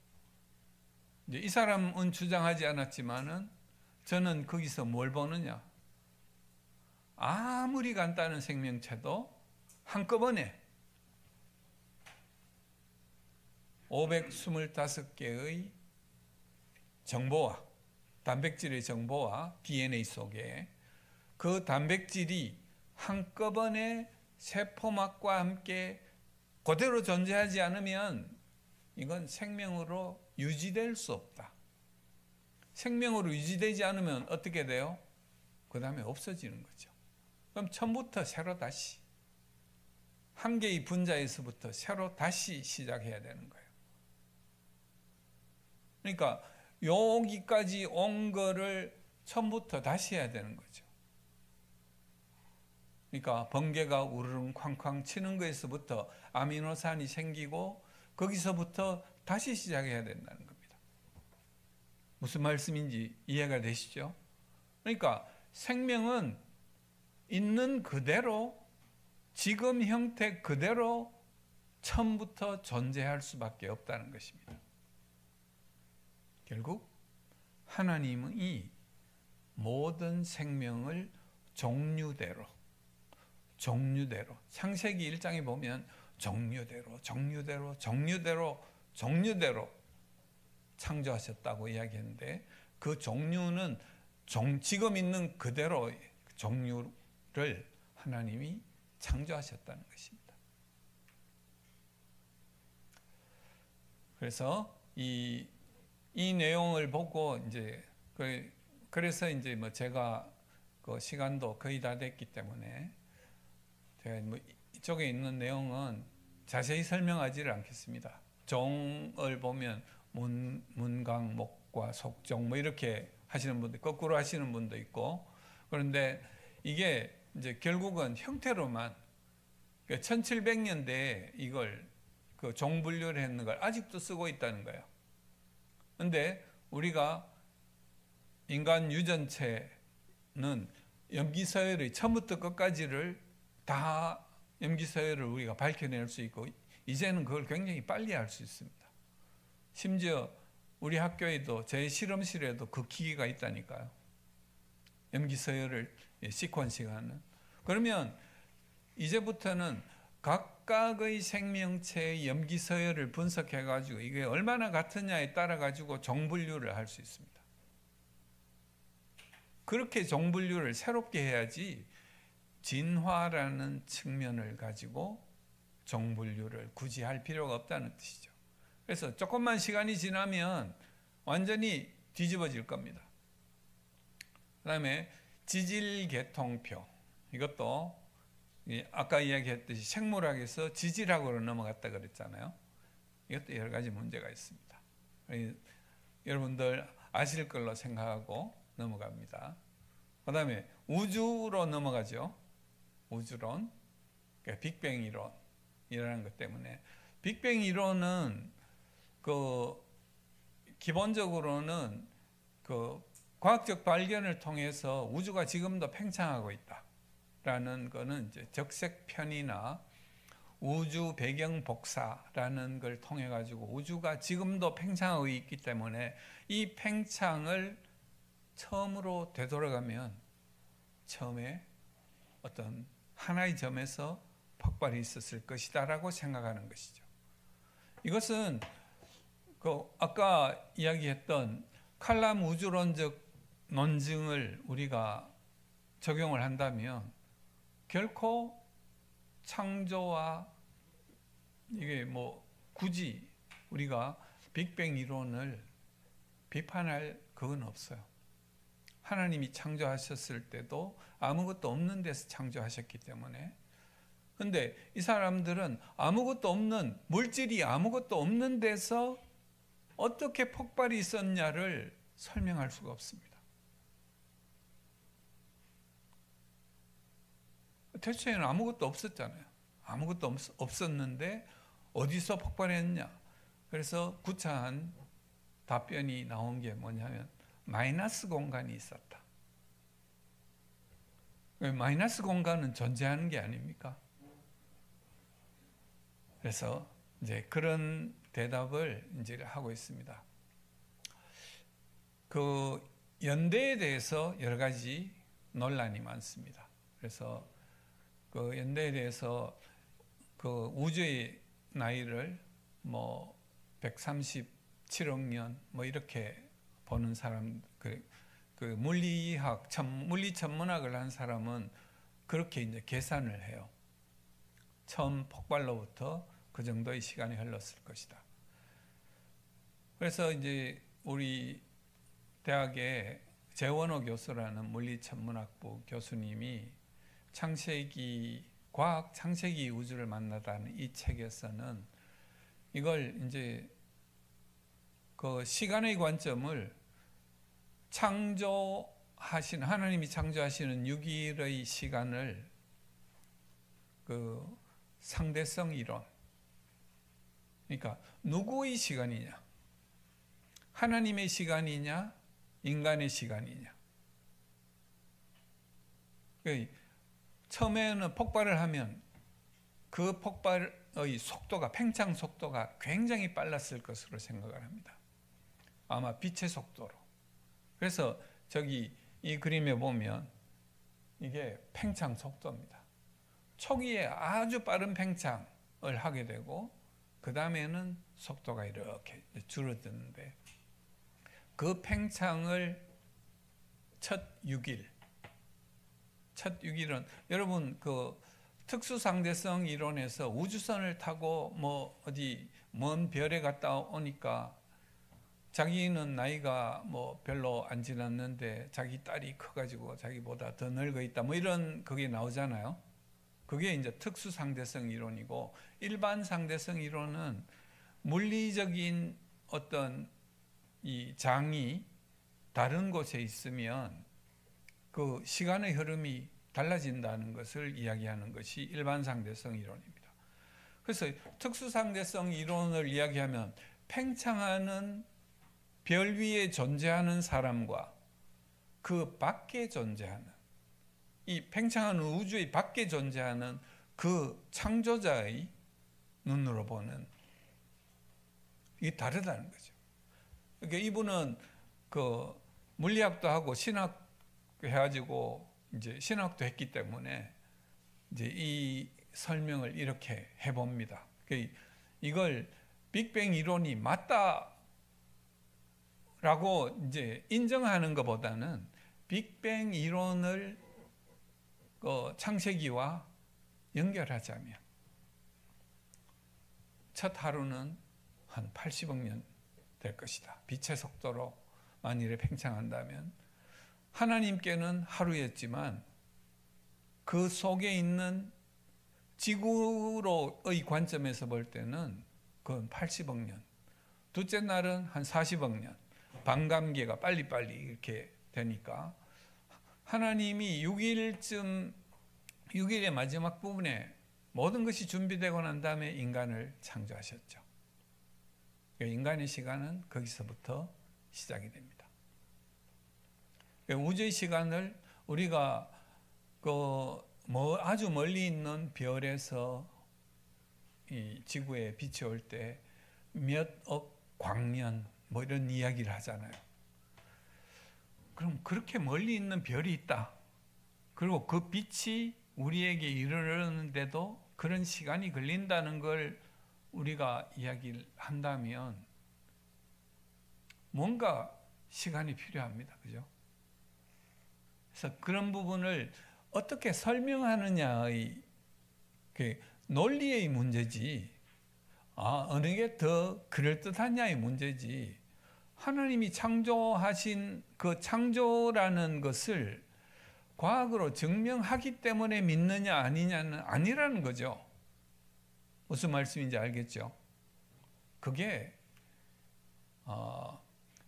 이제 이 사람은 주장하지 않았지만은 저는 거기서 뭘 보느냐? 아무리 간단한 생명체도 한꺼번에 525개의 정보와 단백질의 정보와 DNA 속에 그 단백질이 한꺼번에 세포막과 함께 그대로 존재하지 않으면 이건 생명으로 유지될 수 없다. 생명으로 유지되지 않으면 어떻게 돼요? 그 다음에 없어지는 거죠. 그럼 처음부터 새로 다시 한 개의 분자에서부터 새로 다시 시작해야 되는 거예요. 그러니까 여기까지 온 거를 처음부터 다시 해야 되는 거죠. 그러니까 번개가 우르릉 쾅쾅 치는 거에서부터 아미노산이 생기고 거기서부터 다시 시작해야 된다는 겁니다. 무슨 말씀인지 이해가 되시죠? 그러니까 생명은 있는 그대로 지금 형태 그대로 처음부터 존재할 수밖에 없다는 것입니다. 결국 하나님이 모든 생명을 종류대로 창세기 1장에 보면 종류대로 창조하셨다고 이야기했는데, 그 종류는 지금 있는 그대로의 종류를 하나님이 창조하셨다는 것입니다. 그래서 이 내용을 보고 이제 그래서 이제 뭐 제가 그 시간도 거의 다 됐기 때문에 제가 뭐 이쪽에 있는 내용은 자세히 설명하지를 않겠습니다. 종을 보면 문강, 목과 속종 뭐 이렇게 하시는 분들, 거꾸로 하시는 분도 있고, 그런데 이게 이제 결국은 형태로만 1700년대에 이걸 그 종분류를 했는 걸 아직도 쓰고 있다는 거예요. 근데 우리가 인간 유전체는 염기서열의 처음부터 끝까지를 다 염기서열을 우리가 밝혀낼 수 있고, 이제는 그걸 굉장히 빨리 할 수 있습니다. 심지어 우리 학교에도 제 실험실에도 그 기기가 있다니까요. 염기서열을 시퀀싱하는. 그러면 이제부터는 각각의 생명체의 염기서열을 분석해가지고 이게 얼마나 같으냐에 따라 가지고 종분류를 할 수 있습니다. 그렇게 종분류를 새롭게 해야지 진화라는 측면을 가지고 종분류를 굳이 할 필요가 없다는 뜻이죠. 그래서 조금만 시간이 지나면 완전히 뒤집어질 겁니다. 그 다음에 지질계통표, 이것도 아까 이야기했듯이 생물학에서 지질학으로 넘어갔다 그랬잖아요. 이것도 여러 가지 문제가 있습니다. 여러분들 아실 걸로 생각하고 넘어갑니다. 그 다음에 우주로 넘어가죠. 우주론, 그러니까 빅뱅 이론이라는 것 때문에, 빅뱅 이론은 기본적으로는 과학적 발견을 통해서 우주가 지금도 팽창하고 있다라는 거는 이제 적색 편이나 우주 배경 복사라는 걸 통해 가지고 우주가 지금도 팽창하고 있기 때문에 이 팽창을 처음으로 되돌아가면 처음에 어떤 하나의 점에서 폭발이 있었을 것이다라고 생각하는 것이죠. 이것은 아까 이야기했던 칼람 우주론적 논증을 우리가 적용을 한다면 결코 창조와 이게 뭐 굳이 우리가 빅뱅 이론을 비판할 그건 없어요. 하나님이 창조하셨을 때도 아무것도 없는 데서 창조하셨기 때문에. 근데 이 사람들은 아무것도 없는, 물질이 아무것도 없는 데서 어떻게 폭발이 있었냐를 설명할 수가 없습니다. 태초에는 아무것도 없었잖아요. 아무것도 없었는데 어디서 폭발했냐. 그래서 구차한 답변이 나온 게 뭐냐면 마이너스 공간이 있었다. 마이너스 공간은 존재하는 게 아닙니까? 그래서 이제 그런 대답을 이제 하고 있습니다. 그 연대에 대해서 여러 가지 논란이 많습니다. 그래서 그 연대에 대해서 그 우주의 나이를 뭐 137억 년 뭐 이렇게 보는 사람, 그 물리학, 물리 천문학을 한 사람은 그렇게 이제 계산을 해요. 처음 폭발로부터 그 정도의 시간이 흘렀을 것이다. 그래서 이제 우리 대학의 재원호 교수라는 물리천문학부 교수님이 과학 창세기 우주를 만나다는 이 책에서는 이걸 이제 그 시간의 관점을 하나님이 창조하시는 6일의 시간을 그 상대성 이론, 그러니까 누구의 시간이냐, 하나님의 시간이냐, 인간의 시간이냐. 처음에는 폭발을 하면 그 폭발의 속도가, 팽창 속도가 굉장히 빨랐을 것으로 생각을 합니다. 아마 빛의 속도로. 그래서 저기 이 그림에 보면 이게 팽창 속도입니다. 초기에 아주 빠른 팽창을 하게 되고 그 다음에는 속도가 이렇게 줄어드는데, 그 팽창을 첫 6일, 여러분 그 특수상대성 이론에서 우주선을 타고 뭐 어디 먼 별에 갔다 오니까 자기는 나이가 뭐 별로 안 지났는데 자기 딸이 커가지고 자기보다 더 늙어 있다, 뭐 이런 그게 나오잖아요. 그게 이제 특수상대성 이론이고, 일반 상대성 이론은 물리적인 어떤 이 장이 다른 곳에 있으면 그 시간의 흐름이 달라진다는 것을 이야기하는 것이 일반 상대성 이론입니다. 그래서 특수상대성 이론을 이야기하면 팽창하는 별 위에 존재하는 사람과 그 밖에 존재하는, 이 팽창하는 우주의 밖에 존재하는 그 창조자의 눈으로 보는, 이게 다르다는 거죠. 그러니까 이분은 그 물리학도 하고 신학 해가지고 이제 신학도 했기 때문에 이제 이 설명을 이렇게 해봅니다. 이걸 빅뱅 이론이 맞다라고 이제 인정하는 것보다는 빅뱅 이론을 창세기와 연결하자면 첫 하루는 한 80억 년 될 것이다. 빛의 속도로 만일에 팽창한다면 하나님께는 하루였지만 그 속에 있는 지구로의 관점에서 볼 때는 그건 80억 년. 둘째 날은 한 40억 년. 반감기가 빨리빨리 이렇게 되니까 하나님이 6일의 마지막 부분에 모든 것이 준비되고 난 다음에 인간을 창조하셨죠. 인간의 시간은 거기서부터 시작이 됩니다. 우주의 시간을 우리가 아주 멀리 있는 별에서 이 지구에 빛이 올 때 몇 억 광년 뭐 이런 이야기를 하잖아요. 그럼 그렇게 멀리 있는 별이 있다. 그리고 그 빛이 우리에게 이르르는데도 그런 시간이 걸린다는 걸 우리가 이야기를 한다면 뭔가 시간이 필요합니다. 그죠? 그래서 그런 부분을 어떻게 설명하느냐의 논리의 문제지, 어느 게 더 그럴듯하냐의 문제지, 하나님이 창조하신 그 창조라는 것을 과학으로 증명하기 때문에 믿느냐 아니냐는 아니라는 거죠. 무슨 말씀인지 알겠죠? 그게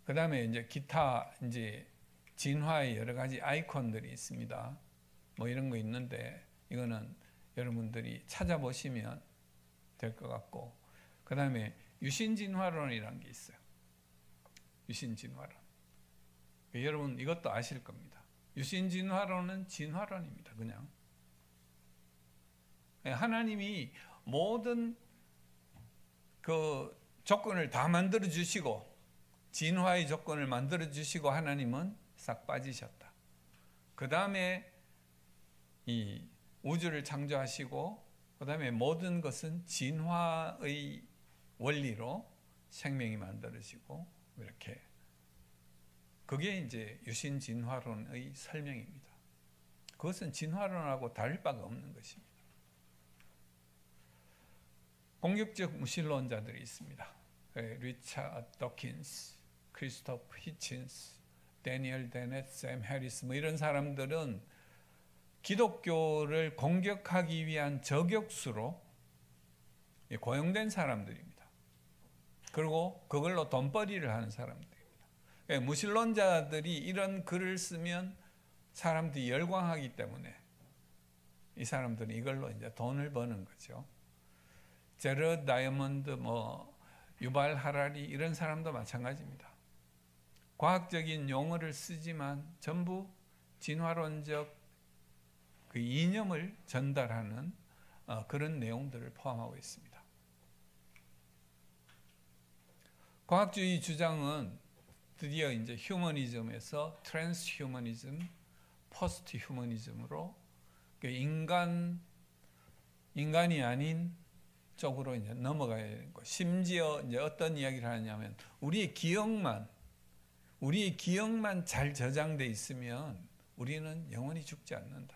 그 다음에 이제 기타 이제 진화의 여러 가지 아이콘들이 있습니다. 뭐 이런 거 있는데 이거는 여러분들이 찾아보시면 될 것 같고, 그 다음에 유신진화론이라는 게 있어요. 유신진화론. 여러분 이것도 아실 겁니다. 유신진화론은 진화론입니다. 그냥 하나님이 모든 그 조건을 다 만들어 주시고, 진화의 조건을 만들어 주시고 하나님은 싹 빠지셨다. 그 다음에 이 우주를 창조하시고, 그 다음에 모든 것은 진화의 원리로 생명이 만들어지고, 이렇게 그게 이제 유신진화론의 설명입니다. 그것은 진화론하고 다를 바가 없는 것입니다. 공격적 무신론자들이 있습니다. 리차드 더킨스, 크리스토프 히친스, 데니얼 데넷, 샘 해리스 뭐 이런 사람들은 기독교를 공격하기 위한 저격수로 고용된 사람들입니다. 그리고 그걸로 돈벌이를 하는 사람들입니다. 무신론자들이 이런 글을 쓰면 사람들이 열광하기 때문에 이 사람들은 이걸로 이제 돈을 버는 거죠. 제러 다이아몬드, 유발 하라리 이런 사람도 마찬가지입니다. 과학적인 용어를 쓰지만 전부 진화론적 그 이념을 전달하는 그런 내용들을 포함하고 있습니다. 과학주의 주장은 드디어 이제 휴머니즘에서 트랜스휴머니즘, 포스트 휴머니즘으로 인간이 아닌 쪽으로 이제 넘어가야 되는 거. 심지어 이제 어떤 이야기를 하냐면 우리의 기억만 잘 저장돼 있으면 우리는 영원히 죽지 않는다.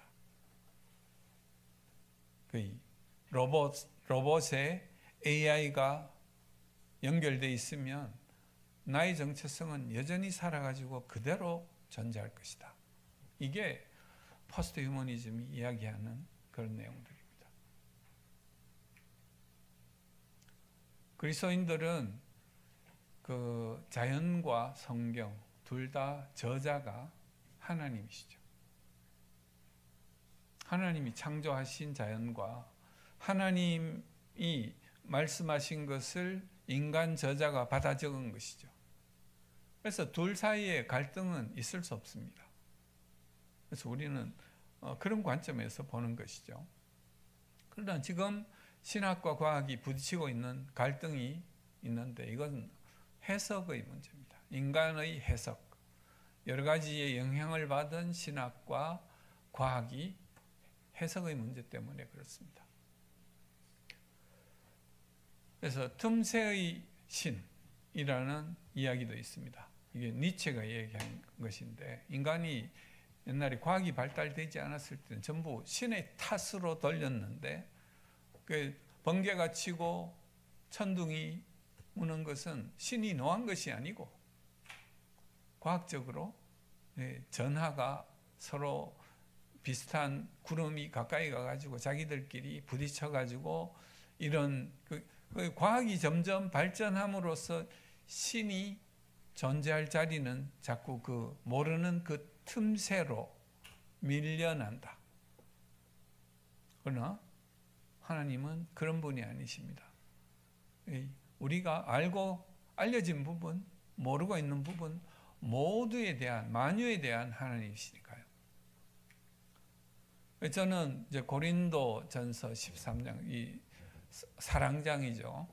로봇에 AI가 연결돼 있으면 나의 정체성은 여전히 살아가지고 그대로 존재할 것이다. 이게 포스트 휴머니즘이 이야기하는 그런 내용들입니다. 그리스도인들은 그 자연과 성경 둘 다 저자가 하나님이시죠. 하나님이 창조하신 자연과 하나님이 말씀하신 것을 인간 저자가 받아 적은 것이죠. 그래서 둘 사이에 갈등은 있을 수 없습니다. 그래서 우리는 그런 관점에서 보는 것이죠. 그러나 지금 신학과 과학이 부딪히고 있는 갈등이 있는데 이건 해석의 문제입니다. 인간의 해석, 여러 가지의 영향을 받은 신학과 과학이 해석의 문제 때문에 그렇습니다. 그래서 틈새의 신이라는 이야기도 있습니다. 이게 니체가 얘기한 것인데 인간이 옛날에 과학이 발달되지 않았을 때는 전부 신의 탓으로 돌렸는데 그 번개가 치고 천둥이 우는 것은 신이 노한 것이 아니고 과학적으로 전하가 서로 비슷한 구름이 가까이 가가지고 자기들끼리 부딪혀가지고 이런 과학이 점점 발전함으로써 신이 존재할 자리는 자꾸 그 모르는 그 틈새로 밀려난다. 그러나 하나님은 그런 분이 아니십니다. 우리가 알고 알려진 부분, 모르고 있는 부분 모두에 대한 만유에 대한 하나님이시니까요. 저는 이제 고린도전서 13장 이 사랑장이죠.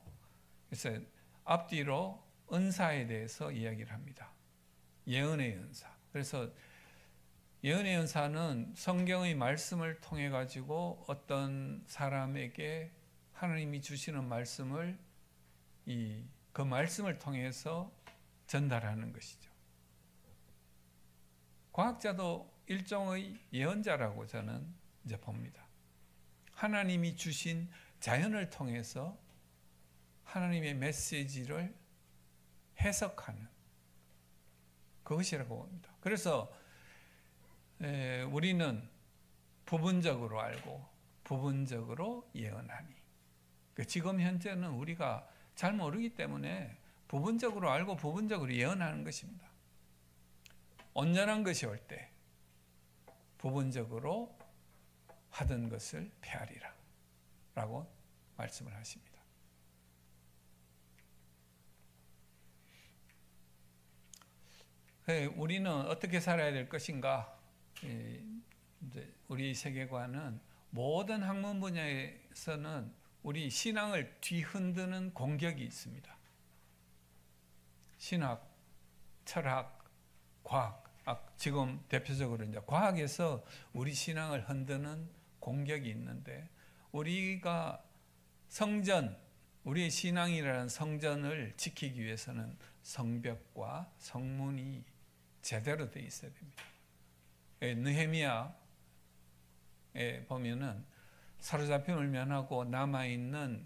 그래서 앞뒤로 은사에 대해서 이야기를 합니다. 예언의 은사. 그래서 예언의 은사는 성경의 말씀을 통해 가지고 어떤 사람에게 하나님이 주시는 말씀을 그 말씀을 통해서 전달하는 것이죠. 과학자도 일종의 예언자라고 저는 이제 봅니다. 하나님이 주신 자연을 통해서 하나님의 메시지를 해석하는 그것이라고 봅니다. 그래서 우리는 부분적으로 알고 부분적으로 예언하니. 지금 현재는 우리가 잘 모르기 때문에 부분적으로 알고 부분적으로 예언하는 것입니다. 온전한 것이 올 때 부분적으로 하던 것을 폐하리라 라고 말씀을 하십니다. 우리는 어떻게 살아야 될 것인가? 우리 세계관은 모든 학문 분야에서는 우리 신앙을 뒤흔드는 공격이 있습니다. 신학, 철학, 과학. 지금 대표적으로 이제 과학에서 우리 신앙을 흔드는 공격이 있는데 우리가 성전, 우리의 신앙이라는 성전을 지키기 위해서는 성벽과 성문이 제대로 되어 있어야 됩니다. 느헤미야에 보면은 사로잡힘을 면하고 남아있는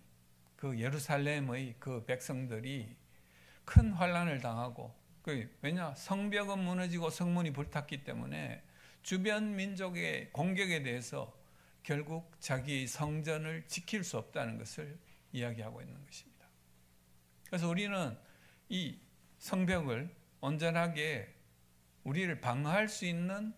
그 예루살렘의 그 백성들이 큰 환난을 당하고 왜냐? 성벽은 무너지고 성문이 불탔기 때문에 주변 민족의 공격에 대해서 결국 자기의 성전을 지킬 수 없다는 것을 이야기하고 있는 것입니다. 그래서 우리는 이 성벽을 온전하게 우리를 방어할 수 있는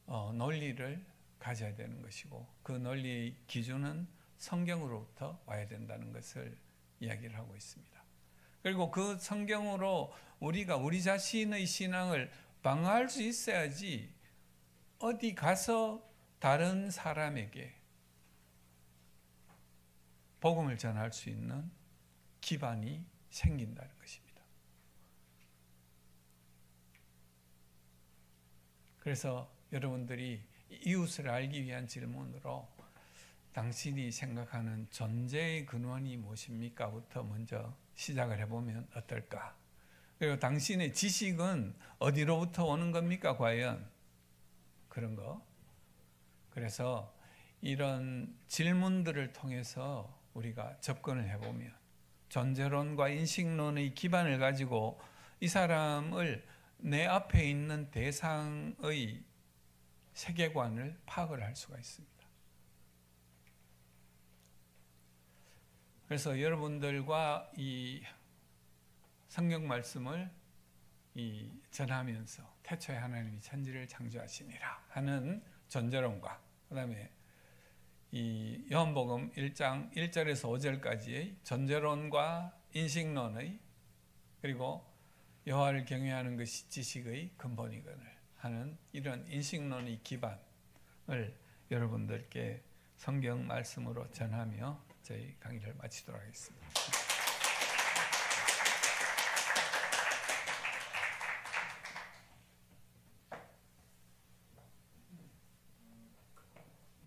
논리를 가져야 되는 것이고 그 논리의 기준은 성경으로부터 와야 된다는 것을 이야기를 하고 있습니다. 그리고 그 성경으로 우리가 우리 자신의 신앙을 방어할 수 있어야지 어디 가서 다른 사람에게 복음을 전할 수 있는 기반이 생긴다는 것입니다. 그래서 여러분들이 이웃을 알기 위한 질문으로 당신이 생각하는 존재의 근원이 무엇입니까?부터 먼저 시작을 해보면 어떨까? 그리고 당신의 지식은 어디로부터 오는 겁니까? 과연 그런 거. 그래서 이런 질문들을 통해서 우리가 접근을 해보면 존재론과 인식론의 기반을 가지고 이 사람을 내 앞에 있는 대상의 세계관을 파악을 할 수가 있습니다. 그래서 여러분들과 이 성경 말씀을 전하면서 태초에 하나님이 천지를 창조하시니라 하는 존재론과 그 다음에 이 요한복음 1장 1절에서 5절까지의 존재론과 인식론의 그리고 여호와를 경외하는 것이 지식의 근본이거늘 하는 이런 인식론의 기반을 여러분들께 성경 말씀으로 전하며 저희 강의를 마치도록 하겠습니다.